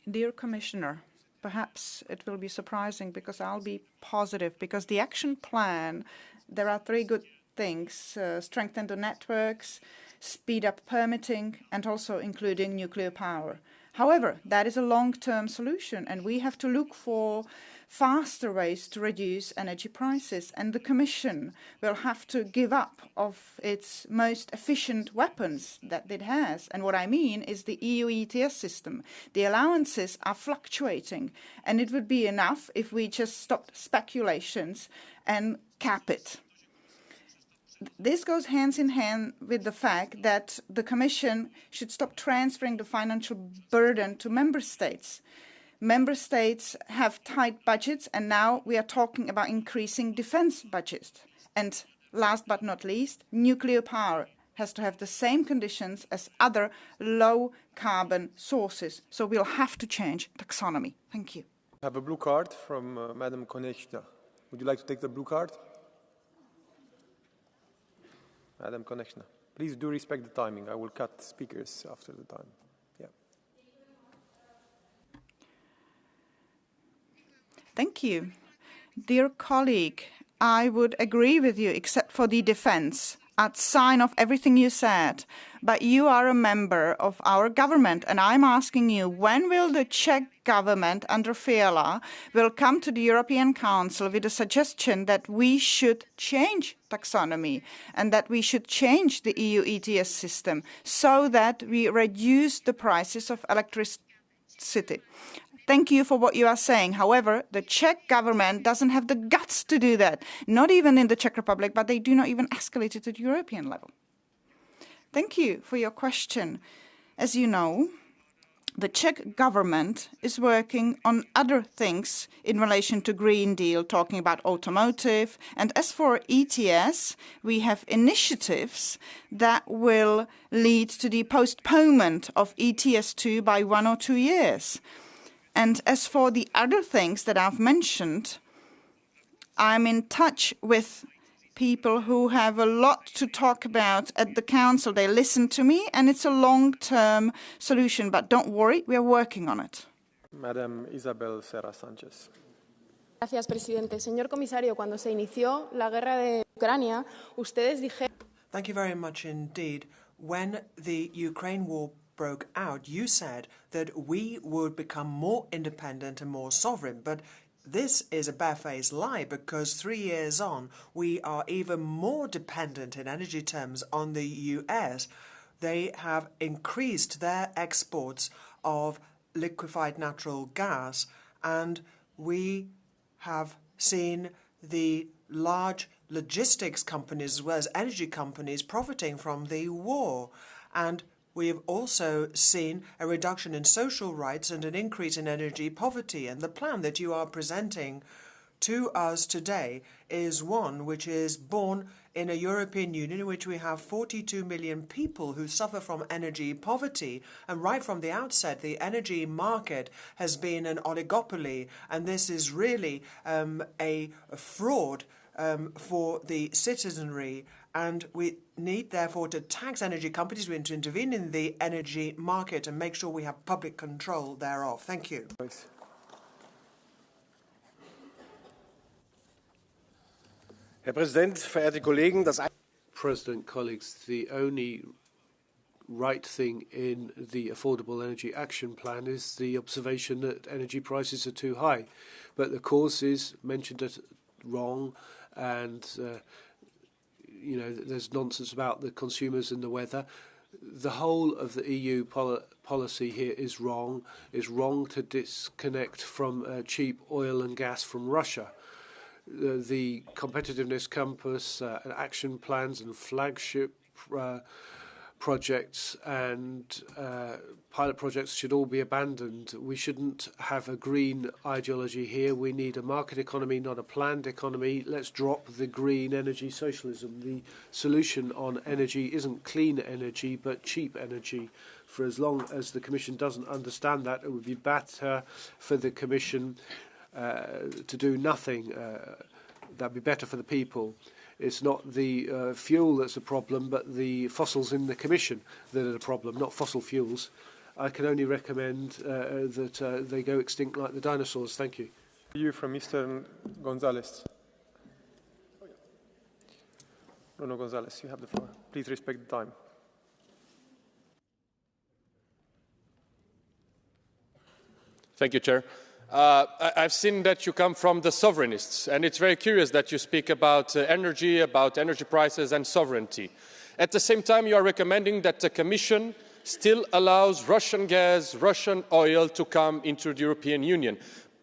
Dear Commissioner, perhaps it will be surprising because I'll be positive, because the action plan, there are 3 good things: strengthen the networks, speed up permitting, and also including nuclear power. However, that is a long-term solution, and we have to look for faster ways to reduce energy prices, and the Commission will have to give up of its most efficient weapons that it has. And what I mean is the EU ETS system. The allowances are fluctuating, and it would be enough if we just stopped speculations and cap it. This goes hand in hand with the fact that the Commission should stop transferring the financial burden to member states. Member states have tight budgets, and now we are talking about increasing defense budgets. And last but not least, nuclear power has to have the same conditions as other low-carbon sources. So we'll have to change taxonomy. Thank you. I have a blue card from Madam Konechna. Would you like to take the blue card? Madam Konechna, please do respect the timing. I will cut speakers after the time. Yeah. Thank you. Dear colleague, I would agree with you except for the defense. I'd sign off everything you said. But you are a member of our government, and I'm asking you, when will the Czech government under Fiala will come to the European Council with a suggestion that we should change taxonomy and that we should change the EU ETS system so that we reduce the prices of electricity? Thank you for what you are saying. However, the Czech government doesn't have the guts to do that, not even in the Czech Republic, but they do not even escalate it to the European level. Thank you for your question. As you know, the Czech government is working on other things in relation to Green Deal, talking about automotive. And as for ETS, we have initiatives that will lead to the postponement of ETS2 by 1 or 2 years. And as for the other things that I've mentioned, I'm in touch with people who have a lot to talk about at the Council. They listen to me, and it's a long-term solution. But don't worry, we are working on it. Madam Isabel Serra Sanchez. Gracias, presidente. Señor comisario, cuando se inició la guerra de Ucrania, ustedes dijeron... Thank you very much indeed. When the Ukraine war broke out, you said that we would become more independent and more sovereign, but this is a barefaced lie, because 3 years on, we are even more dependent in energy terms on the US. They have increased their exports of liquefied natural gas, and we have seen the large logistics companies as well as energy companies profiting from the war. And we have also seen a reduction in social rights and an increase in energy poverty. And the plan that you are presenting to us today is one which is born in a European Union in which we have 42 million people who suffer from energy poverty. And right from the outset, the energy market has been an oligopoly. And this is really a fraud for the citizenry. And we need, therefore, to tax energy companies. We need to intervene in the energy market and make sure we have public control thereof. Thank you. Herr Präsident, verehrte Kollegen, President, colleagues, the only right thing in the Affordable Energy Action Plan is the observation that energy prices are too high. But the cause is mentioned as wrong, and there's nonsense about the consumers and the weather. The whole of the EU policy here is wrong. It's wrong to disconnect from cheap oil and gas from Russia. The competitiveness compass and action plans and flagship projects and pilot projects should all be abandoned. We shouldn't have a green ideology here. We need a market economy, not a planned economy. Let's drop the green energy socialism. The solution on energy isn't clean energy, but cheap energy. For as long as the Commission doesn't understand that, it would be better for the Commission to do nothing. That'd be better for the people. It's not the fuel that's a problem, but the fossils in the Commission that are the problem, not fossil fuels. I can only recommend that they go extinct like the dinosaurs. Thank you. You from Mr. Gonzalez. Bruno Gonzalez, you have the floor. Please respect the time. Thank you, Chair. I've seen that you come from the sovereignists, and it's very curious that you speak about energy prices and sovereignty. At the same time, you are recommending that the Commission still allows Russian gas, Russian oil to come into the European Union,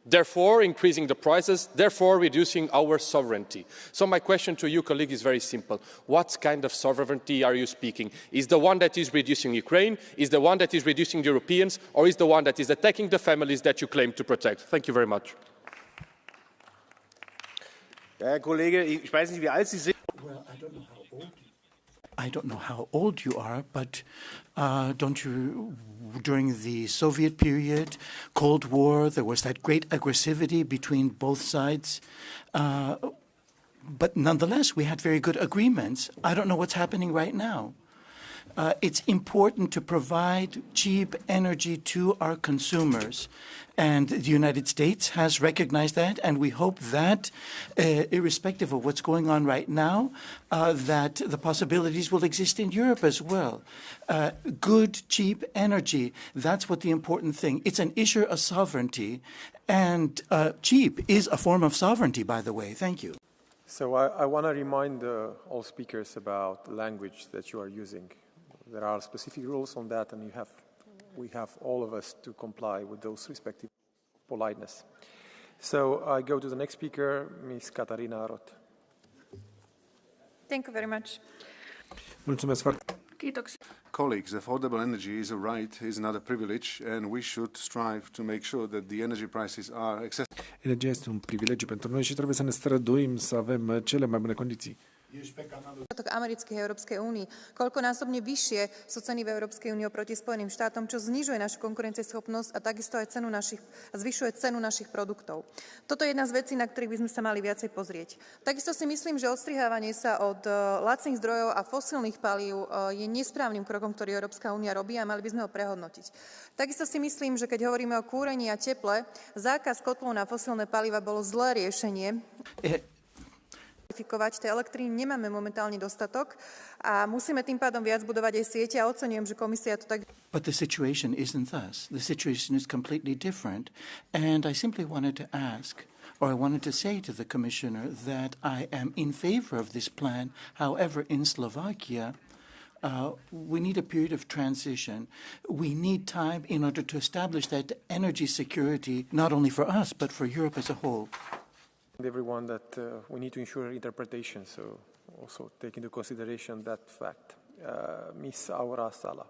therefore increasing the prices, therefore reducing our sovereignty. So my question to you, colleague, is very simple. What kind of sovereignty are you speaking? Is the one that is reducing Ukraine, is the one that is reducing the Europeans, or is the one that is attacking the families that you claim to protect? Thank you very much. Herr Kollege, ich weiß nicht, wie alt Sie sind. Well, I don't know how old you are, but don't you, during the Soviet period, Cold War, there was that great aggressivity between both sides. But nonetheless, we had very good agreements. I don't know what's happening right now. It's important to provide cheap energy to our consumers. And the United States has recognized that, and we hope that, irrespective of what's going on right now, that the possibilities will exist in Europe as well. Good, cheap energy, that's what the important thing. It's an issue of sovereignty, and cheap is a form of sovereignty, by the way. Thank you. So I want to remind all speakers about the language that you are using. There are specific rules on that, and we have all of us to comply with those respective politeness. So I go to the next speaker, Ms. Katarina Roth. Thank you very much. Mulțumesc foarte. Colleagues, affordable energy is a right, is not a privilege, and we should strive to make sure that the energy prices are accessible. Energia este un privilegiu pentru noi și trebuie să ne străduim să avem cele mai bune condiții. Amerických a Európskej únii. Koľkonásobne vyššie sú ceny v Európskej únii oproti Spojeným štátom, čo znižuje našu konkurencieschopnosť a takisto aj zvyšuje cenu našich produktov. Toto je jedna z vecí, na ktorých by sme sa mali viacej pozrieť. Takisto si myslím, že odstrihávanie sa od lacných zdrojov a fosílnych palív je nesprávnym krokom, ktorý Európska únia robí a mali by sme ho prehodnotiť. Takisto si myslím, že keď hovoríme o kúrení a teple, zákaz kotlov na fosílne paliva bolo zlé riešenie. Tej elektriny nemáme momentálne dostatok a musíme tým pádom viac budovať aj siete a oceňujem, že komisia to tak... But the situation isn't thus. The situation is completely different. And I simply wanted to ask, or I wanted to say to the Commissioner that I am in favor of this plan. However, in Slovakia, we need a period of transition. We need time in order to establish that energy security, not only for us, but for Europe as a whole. Everyone that we need to ensure interpretation, so also take into consideration that fact. Ms. Aura Sala.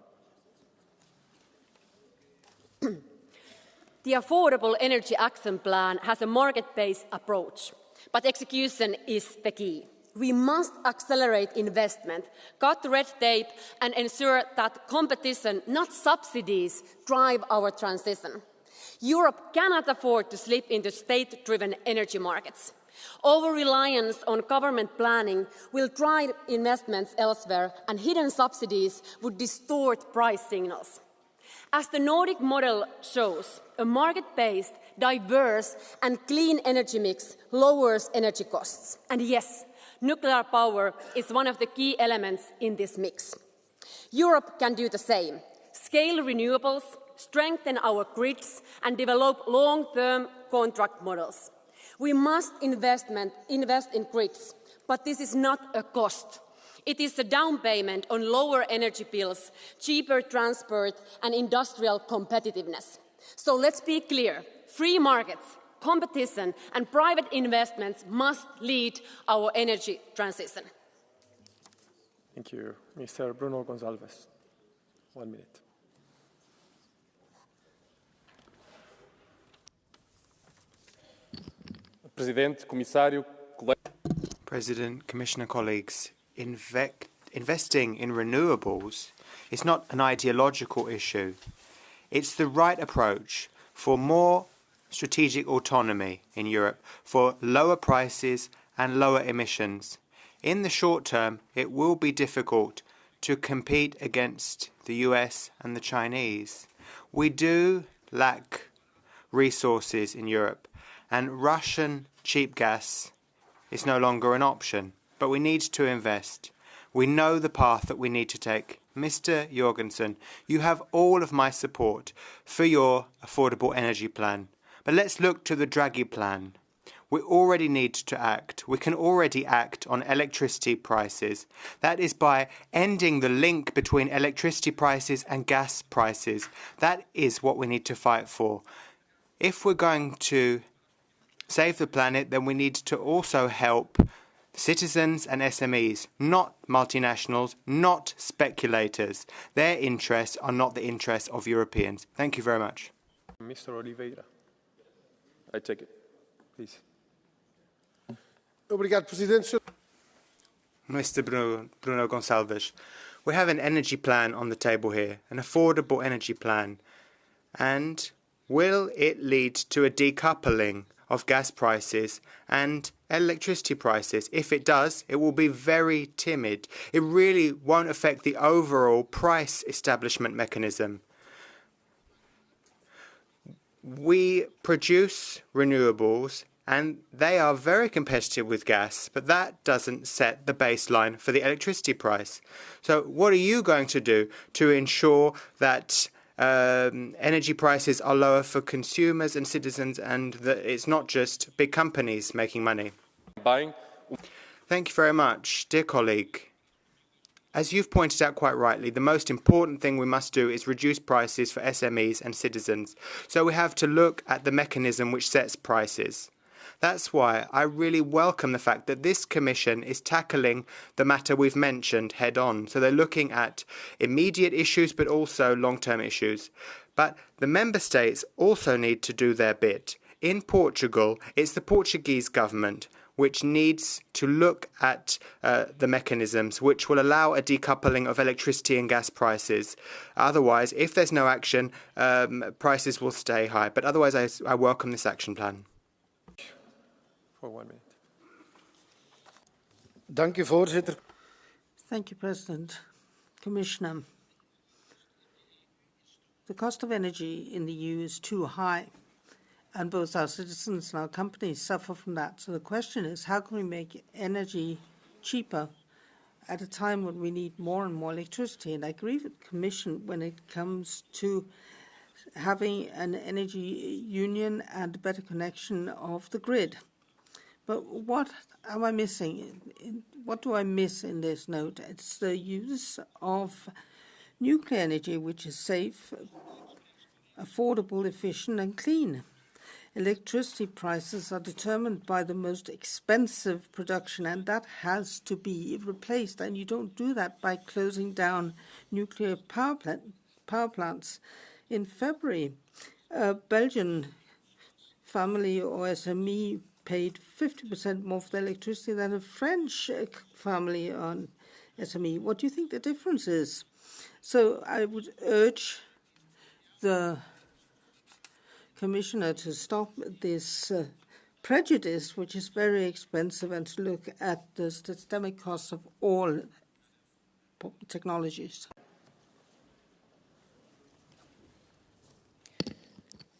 The Affordable Energy Action Plan has a market-based approach, but execution is the key. We must accelerate investment, cut red tape, and ensure that competition, not subsidies, drive our transition. Europe cannot afford to slip into state-driven energy markets. Over-reliance on government planning will drive investments elsewhere, and hidden subsidies would distort price signals. As the Nordic model shows, a market-based, diverse and clean energy mix lowers energy costs. And yes, nuclear power is one of the key elements in this mix. Europe can do the same. Scale renewables, strengthen our grids and develop long-term contract models. We must invest in grids, but this is not a cost. It is a down payment on lower energy bills, cheaper transport and industrial competitiveness. So let's be clear, free markets, competition and private investments must lead our energy transition. Thank you. Mr. Bruno Gonçalves, 1 minute. President, Commissioner, colleagues, investing in renewables is not an ideological issue. It's the right approach for more strategic autonomy in Europe, for lower prices and lower emissions. In the short term, it will be difficult to compete against the US and the Chinese. We do lack resources in Europe, and Russian cheap gas is no longer an option, but we need to invest. We know the path that we need to take. Mr. Jorgensen, you have all of my support for your affordable energy plan. But let's look to the Draghi plan. We already need to act. We can already act on electricity prices. That is by ending the link between electricity prices and gas prices. That is what we need to fight for. If we're going to save the planet, then we need to also help citizens and SMEs, not multinationals, not speculators. Their interests are not the interests of Europeans. Thank you very much. Mr. Oliveira. I take it. Please. Mr. Bruno Gonçalves, we have an energy plan on the table here, an affordable energy plan. And will it lead to a decoupling of gas prices and electricity prices? If it does, it will be very timid. It really won't affect the overall price establishment mechanism. We produce renewables and they are very competitive with gas, but that doesn't set the baseline for the electricity price. So what are you going to do to ensure that energy prices are lower for consumers and citizens, and that it's not just big companies making money? Thank you very much, dear colleague. As you've pointed out quite rightly, the most important thing we must do is reduce prices for SMEs and citizens. So we have to look at the mechanism which sets prices. That's why I really welcome the fact that this Commission is tackling the matter we've mentioned head on. So they're looking at immediate issues, but also long-term issues. But the Member States also need to do their bit. In Portugal, it's the Portuguese government which needs to look at the mechanisms which will allow a decoupling of electricity and gas prices. Otherwise, if there's no action, prices will stay high. But otherwise, I welcome this action plan. For 1 minute. Thank you, President. Commissioner, the cost of energy in the EU is too high, and both our citizens and our companies suffer from that. So the question is, how can we make energy cheaper at a time when we need more and more electricity? And I agree with the Commission when it comes to having an energy union and a better connection of the grid. But what am I missing? What do I miss in this note? It's the use of nuclear energy, which is safe, affordable, efficient, and clean. Electricity prices are determined by the most expensive production, and that has to be replaced. And you don't do that by closing down nuclear power plants. In February, a Belgian family or SME paid 50% more for the electricity than a French family on SME. What do you think the difference is? So I would urge the Commissioner to stop this prejudice, which is very expensive, and to look at the systemic costs of all technologies.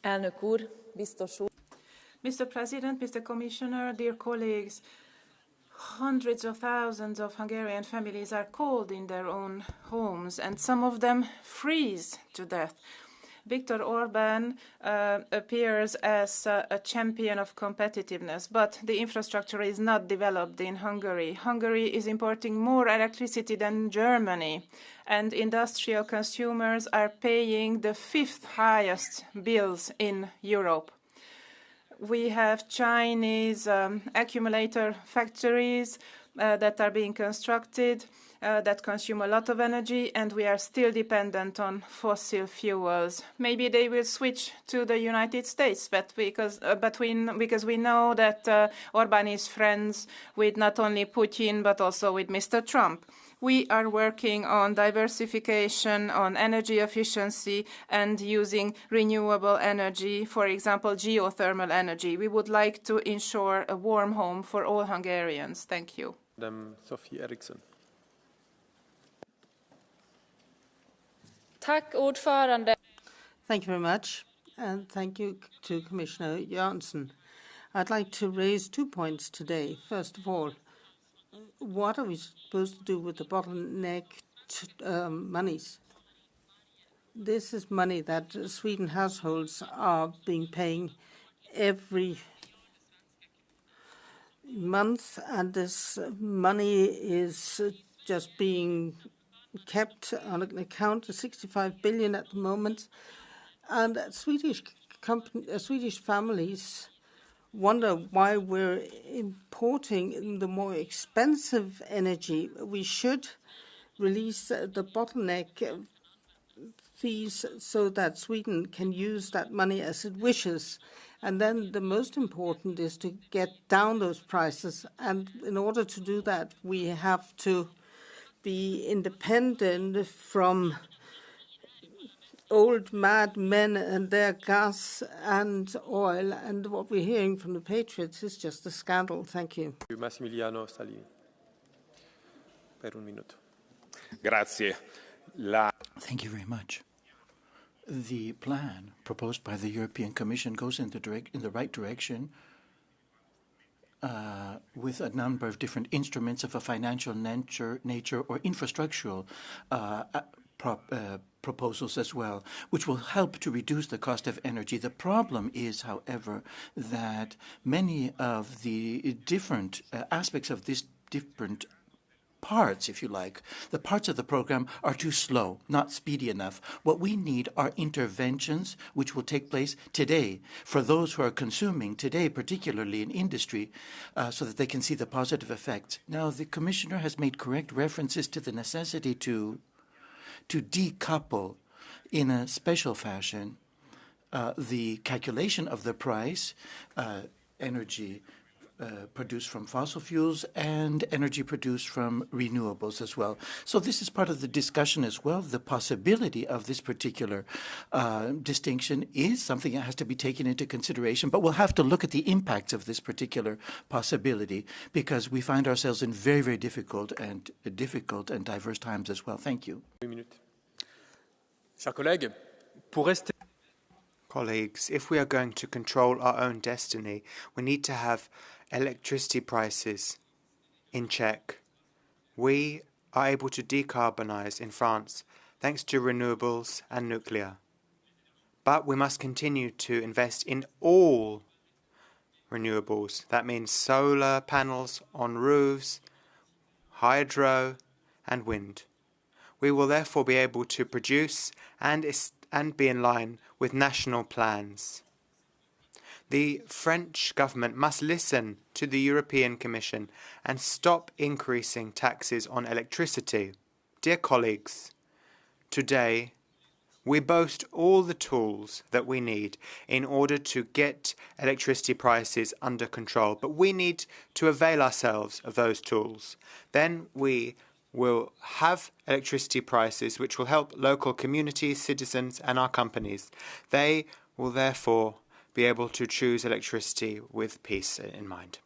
Mr. President, Mr. Commissioner, dear colleagues, hundreds of thousands of Hungarian families are cold in their own homes, and some of them freeze to death. Viktor Orban appears as a champion of competitiveness, but the infrastructure is not developed in Hungary. Hungary is importing more electricity than Germany, and industrial consumers are paying the 5th highest bills in Europe. We have Chinese accumulator factories that are being constructed that consume a lot of energy, and we are still dependent on fossil fuels. Maybe they will switch to the United States, but because we know that Orban is friends with not only Putin but also with Mr. Trump. We are working on diversification, on energy efficiency, and using renewable energy, for example, geothermal energy. We would like to ensure a warm home for all Hungarians. Thank you. Madam Sophie Eriksson. Thank you very much, and thank you to Commissioner Janssen. I'd like to raise 2 points today. First of all, what are we supposed to do with the bottleneck monies? This is money that Sweden households are paying every month, and this money is just being kept on an account of 65 billion at the moment. And Swedish families wonder why we're importing the more expensive energy. We should release the bottleneck fees so that Sweden can use that money as it wishes. And then the most important is to get down those prices. And in order to do that, we have to be independent from old mad men and their gas and oil, and what we're hearing from the Patriots is just a scandal. Thank you. Massimiliano Salini. Per un minuto. Grazie. Thank you very much. The plan proposed by the European Commission goes in the right direction with a number of different instruments of a financial nature or infrastructural proposals as well, which will help to reduce the cost of energy. The problem is, however, that many of the different aspects of this different parts, if you like, the parts of the program are too slow, not speedy enough. What we need are interventions which will take place today for those who are consuming today, particularly in industry, so that they can see the positive effects. Now, the Commissioner has made correct references to the necessity to decouple in a special fashion the calculation of the price, energy produced from fossil fuels and energy produced from renewables as well. So this is part of the discussion as well. The possibility of this particular distinction is something that has to be taken into consideration, but we'll have to look at the impacts of this particular possibility because we find ourselves in very, very difficult and diverse times as well. Thank you. Colleagues, if we are going to control our own destiny, we need to have electricity prices in check. We are able to decarbonize in France thanks to renewables and nuclear. But we must continue to invest in all renewables. That means solar panels on roofs, hydro and wind. We will therefore be able to produce and be in line with national plans. The French government must listen to the European Commission and stop increasing taxes on electricity. Dear colleagues, today we boast all the tools that we need in order to get electricity prices under control, but we need to avail ourselves of those tools. Then we will have electricity prices which will help local communities, citizens and our companies. They will therefore be able to choose electricity with peace in mind.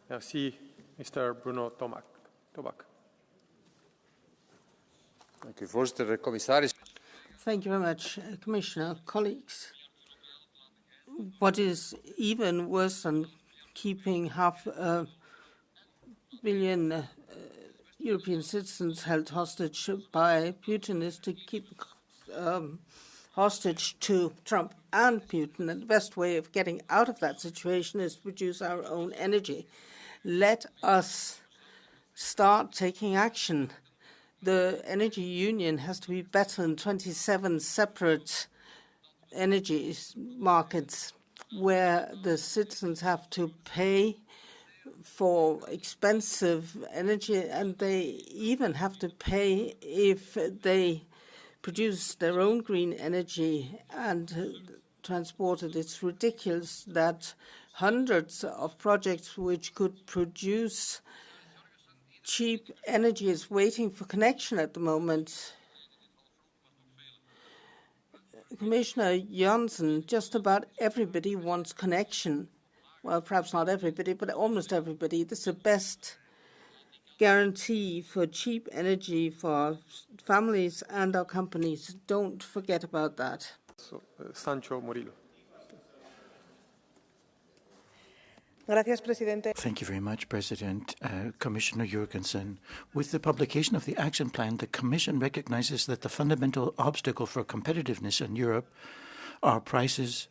Merci, Mr. Bruno Tomac. Thank you, Voorzitter, commissaris. Thank you very much, Commissioner. Colleagues, what is even worse than keeping 500 million European citizens held hostage by Putin is to keep hostage to Trump and Putin. And the best way of getting out of that situation is to produce our own energy. Let us start taking action. The energy union has to be better than 27 separate energy markets where the citizens have to pay for expensive energy, and they even have to pay if they produce their own green energy and transport it. It's ridiculous that hundreds of projects which could produce cheap energy is waiting for connection at the moment. Commissioner Johnson, just about everybody wants connection. Well, perhaps not everybody, but almost everybody. This is the best guarantee for cheap energy for our families and our companies. Don't forget about that. Sancho Murillo. Thank you very much, President. Commissioner Jurgensen, with the publication of the action plan, the Commission recognizes that the fundamental obstacle for competitiveness in Europe are prices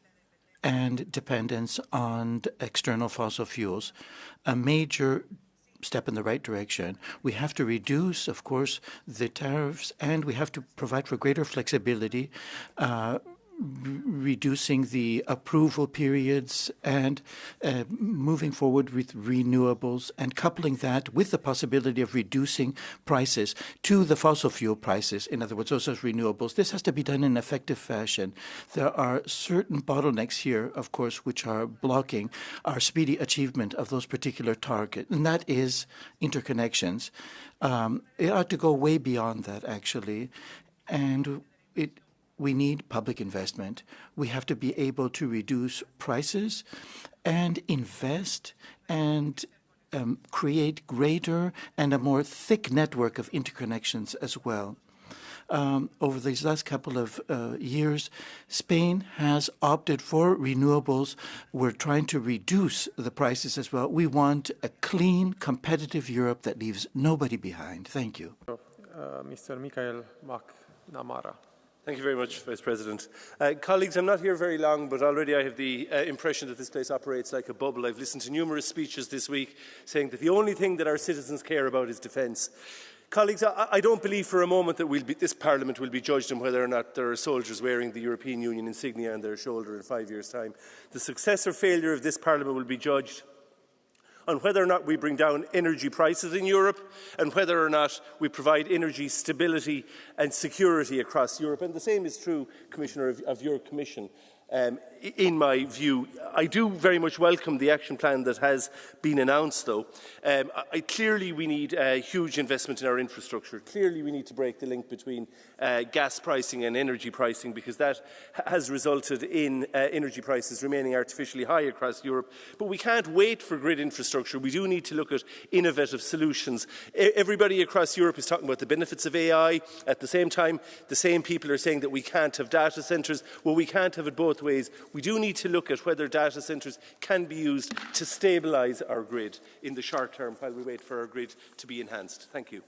and dependence on external fossil fuels. A major step in the right direction. We have to reduce, of course, the tariffs, and we have to provide for greater flexibility, reducing the approval periods and moving forward with renewables and coupling that with the possibility of reducing prices to the fossil fuel prices, in other words, those are renewables. This has to be done in an effective fashion. There are certain bottlenecks here, of course, which are blocking our speedy achievement of those particular targets, and that is interconnections. It ought to go way beyond that, actually, and we need public investment. We have to be able to reduce prices and invest and create greater and a more thick network of interconnections as well. Over these last couple of years, Spain has opted for renewables. We're trying to reduce the prices as well. We want a clean, competitive Europe that leaves nobody behind. Thank you. Mr. Michael McNamara. Thank you very much, Vice President. Colleagues, I'm not here very long, but already I have the impression that this place operates like a bubble. I've listened to numerous speeches this week saying that the only thing that our citizens care about is defence. Colleagues, I don't believe for a moment that this Parliament will be judged on whether or not there are soldiers wearing the European Union insignia on their shoulder in 5 years' time. The success or failure of this Parliament will be judged on whether or not we bring down energy prices in Europe and whether or not we provide energy stability and security across Europe. And the same is true, Commissioner, of your Commission. In my view, I do very much welcome the action plan that has been announced, though. Clearly, we need huge investment in our infrastructure. Clearly, we need to break the link between gas pricing and energy pricing, because that has resulted in energy prices remaining artificially high across Europe. But we can't wait for grid infrastructure. We do need to look at innovative solutions. Everybody across Europe is talking about the benefits of AI. At the same time, the same people are saying that we can't have data centres. Well, we can't have it both ways. We do need to look at whether data centres can be used to stabilise our grid in the short term while we wait for our grid to be enhanced. Thank you.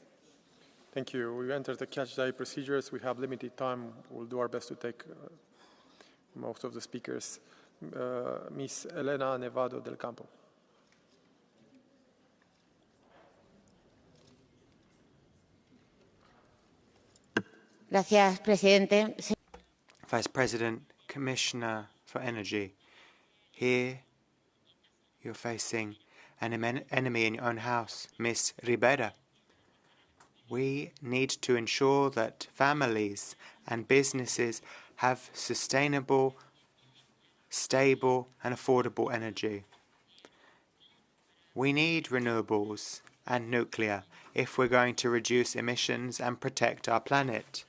Thank you. We've entered the catch-the-eye procedures. We have limited time. We'll do our best to take most of the speakers. Ms. Elena Nevado del Campo. Gracias, Presidente. Vice President, Commissioner for Energy, here you're facing an enemy in your own house, Ms. Ribera. We need to ensure that families and businesses have sustainable, stable and affordable energy. We need renewables and nuclear if we're going to reduce emissions and protect our planet.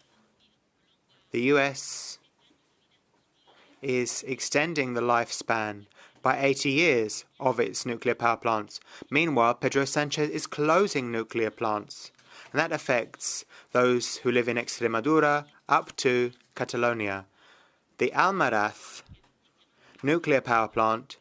The US is extending the lifespan by 80 years of its nuclear power plants. Meanwhile, Pedro Sanchez is closing nuclear plants, and that affects those who live in Extremadura up to Catalonia. The Almaraz nuclear power plant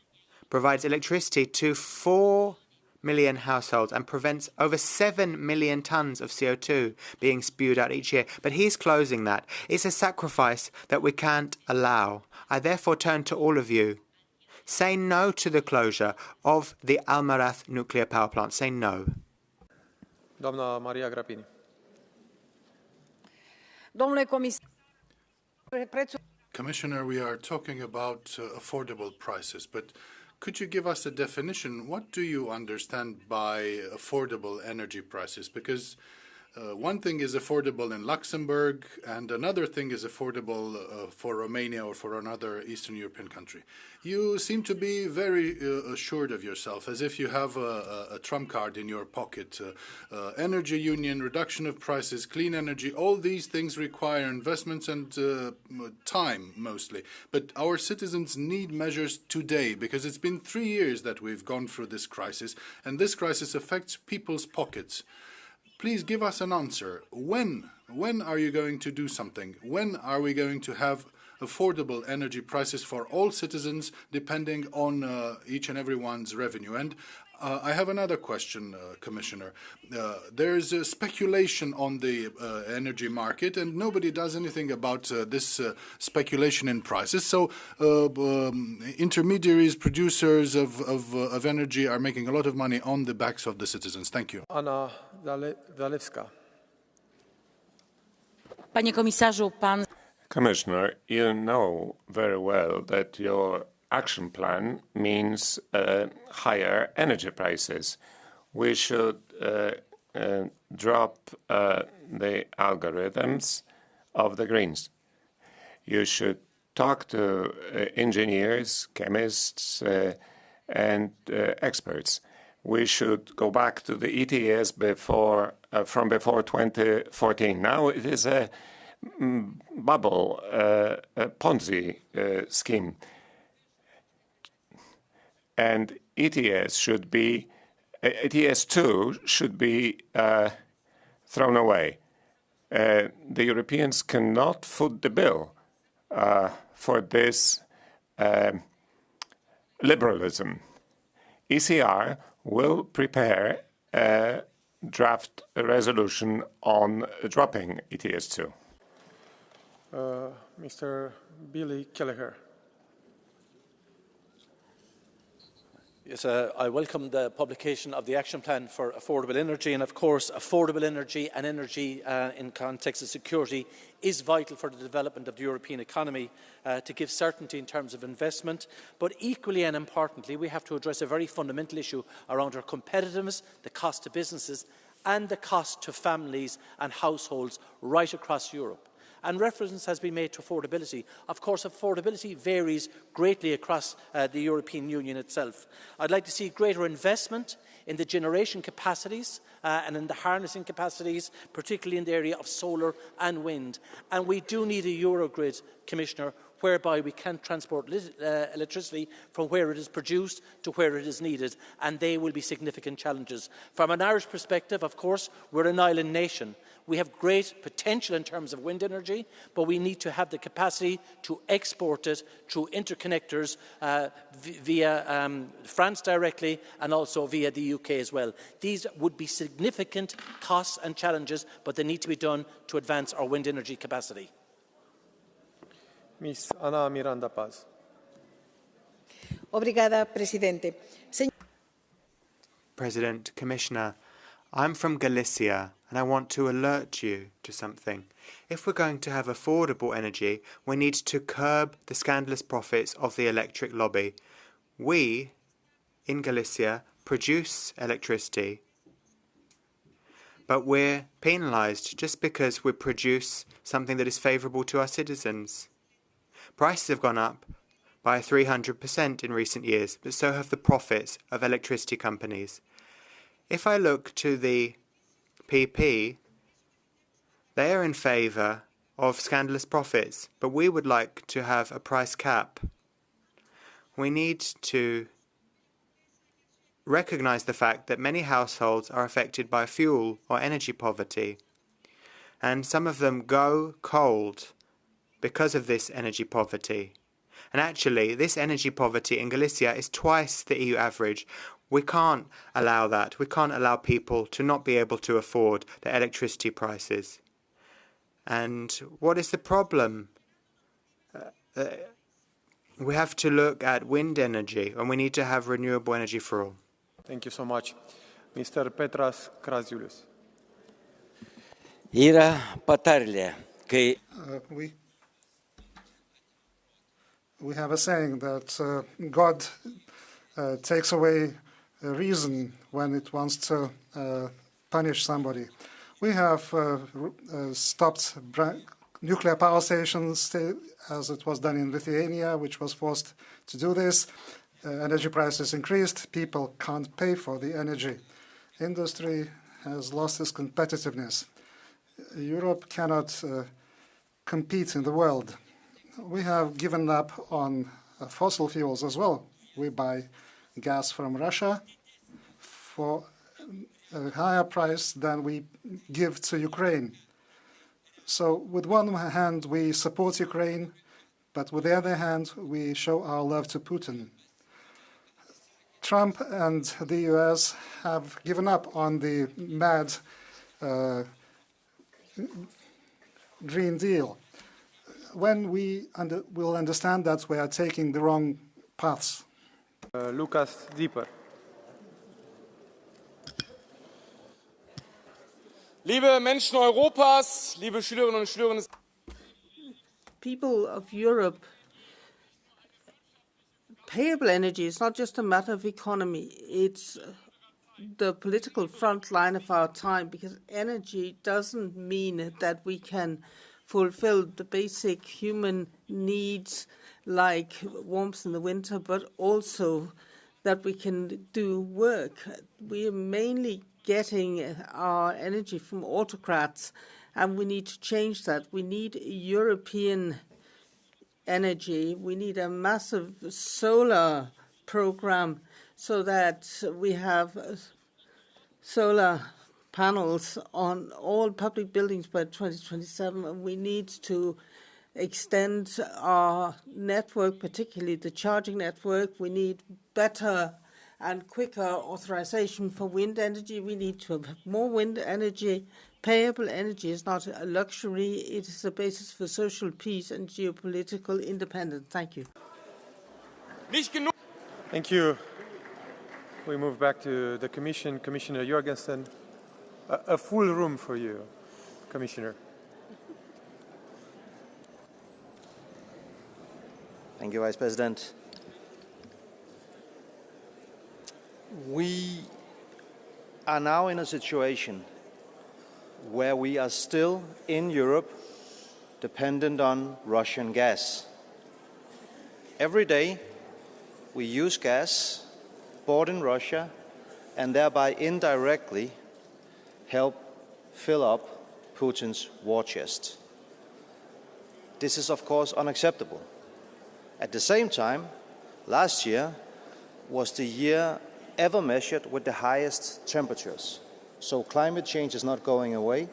provides electricity to 4 million households and prevents over 7 million tons of CO2 being spewed out each year. But he's closing that. It's a sacrifice that we can't allow. I therefore turn to all of you. Say no to the closure of the Almaraz nuclear power plant. Say no. Doamna Maria Grapini. Commissioner, we are talking about affordable prices, but could you give us a definition? What do you understand by affordable energy prices? Because one thing is affordable in Luxembourg, and another thing is affordable for Romania or for another Eastern European country. You seem to be very assured of yourself, as if you have a trump card in your pocket. Energy union, reduction of prices, clean energy, all these things require investments and time, mostly. But our citizens need measures today, because it's been 3 years that we've gone through this crisis, and this crisis affects people's pockets. Please give us an answer. When are you going to do something? When are we going to have affordable energy prices for all citizens, depending on each and everyone's revenue? And I have another question, Commissioner. There's speculation on the energy market, and nobody does anything about this speculation in prices. So intermediaries, producers of energy are making a lot of money on the backs of the citizens. Thank you. Anna Zalewska. Panie komisarzu, pan... Commissioner, you know very well that your action plan means higher energy prices. We should drop the algorithms of the Greens. You should talk to engineers, chemists, and experts. We should go back to the ETS from before 2014. Now it is a bubble, a Ponzi scheme. And ETS2 should be thrown away. The Europeans cannot foot the bill for this liberalism. ECR will prepare a draft resolution on dropping ETS2. Mr. Billy Kelleher. Yes, I welcome the publication of the action plan for affordable energy, and of course affordable energy and energy in context of security is vital for the development of the European economy to give certainty in terms of investment, but equally and importantly we have to address a very fundamental issue around our competitiveness, the cost to businesses and the cost to families and households right across Europe. And reference has been made to affordability. Of course, affordability varies greatly across the European Union itself. I'd like to see greater investment in the generation capacities and in the harnessing capacities, particularly in the area of solar and wind. And we do need a Eurogrid, Commissioner, whereby we can transport electricity from where it is produced to where it is needed, and they will be significant challenges. From an Irish perspective, of course, we're an island nation. We have great potential in terms of wind energy, but we need to have the capacity to export it through interconnectors via France directly and also via the UK as well. These would be significant costs and challenges, but they need to be done to advance our wind energy capacity. Ms. Ana Miranda Paz. Obrigada, Presidente. President, Commissioner, I'm from Galicia, and I want to alert you to something. If we're going to have affordable energy, we need to curb the scandalous profits of the electric lobby. We, in Galicia, produce electricity, but we're penalised just because we produce something that is favourable to our citizens. Prices have gone up by 300% in recent years, but so have the profits of electricity companies. If I look to the PP, they are in favour of scandalous profits, but we would like to have a price cap. We need to recognize the fact that many households are affected by fuel or energy poverty, and some of them go cold because of this energy poverty. And actually, this energy poverty in Galicia is twice the EU average. We can't allow that. We can't allow people to not be able to afford their electricity prices. And what is the problem? We have to look at wind energy, and we need to have renewable energy for all. Thank you so much. Mr. Petras Krasiulis. Yra patarlė, kai we have a saying that God takes away reason when it wants to punish somebody. We have stopped nuclear power stations, as it was done in Lithuania, which was forced to do this. Energy prices increased. People can't pay for the energy. Industry has lost its competitiveness. Europe cannot compete in the world. We have given up on fossil fuels as well. We buy gas from Russia for a higher price than we give to Ukraine. So with one hand, we support Ukraine, but with the other hand, we show our love to Putin. Trump and the US have given up on the mad Green Deal. When we will understand that we are taking the wrong paths. Lucas Dieper. Liebe Menschen Europas, liebe Schülerinnen und Schüler. People of Europe, payable energy is not just a matter of economy. It's the political front line of our time, because energy doesn't mean that we can fulfill the basic human needs like warmth in the winter, but also that we can do work. We are mainly getting our energy from autocrats, and we need to change that. We need European energy. We need a massive solar program so that we have solar panels on all public buildings by 2027. And we need to extend our network, particularly the charging network. We need better and quicker authorization for wind energy. We need to have more wind energy. Payable energy is not a luxury. It is a basis for social peace and geopolitical independence. Thank you. Thank you. We move back to the Commission. Commissioner Jorgensen, a full room for you, Commissioner. Thank you, Vice President. We are now in a situation where we are still in Europe dependent on Russian gas. Every day we use gas bought in Russia and thereby indirectly help fill up Putin's war chest. This is, of course, unacceptable. At the same time, last year was the year ever measured with the highest temperatures. So climate change is not going away.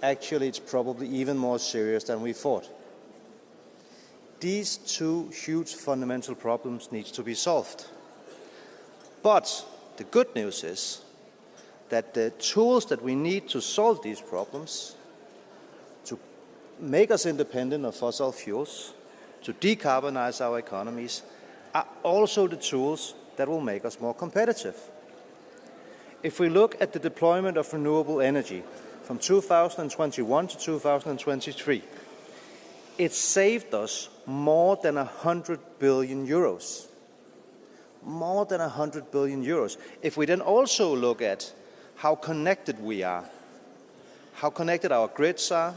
Actually, it's probably even more serious than we thought. These two huge fundamental problems need to be solved. But the good news is that the tools that we need to solve these problems, to make us independent of fossil fuels, to decarbonize our economies, are also the tools that will make us more competitive. If we look at the deployment of renewable energy from 2021 to 2023, it saved us more than 100 billion euros. More than 100 billion euros. If we then also look at how connected we are, how connected our grids are,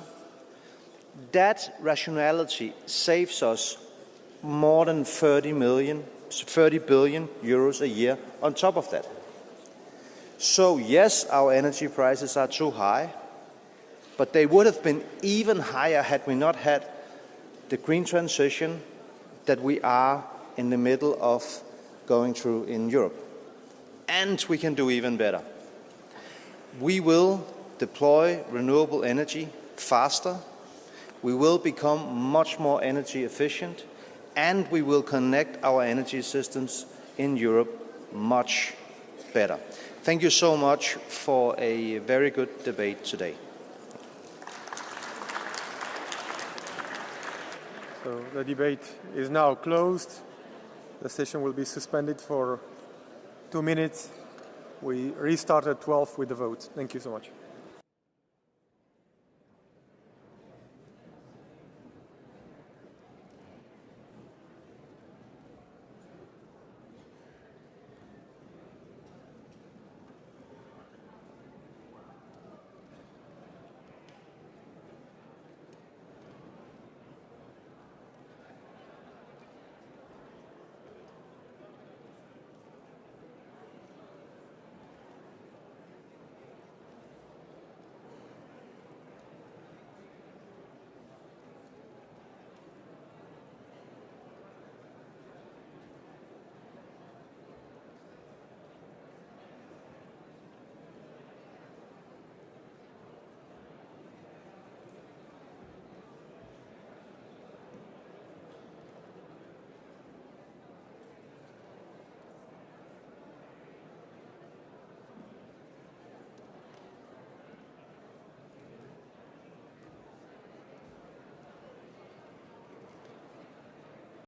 that rationality saves us more than 30 billion euros a year on top of that. So yes, our energy prices are too high, but they would have been even higher had we not had the green transition that we are in the middle of going through in Europe. And we can do even better. We will deploy renewable energy faster, we will become much more energy efficient, and we will connect our energy systems in Europe much better. Thank you so much for a very good debate today. So the debate is now closed. The session will be suspended for 2 minutes. We restart at 12 with the vote. Thank you so much.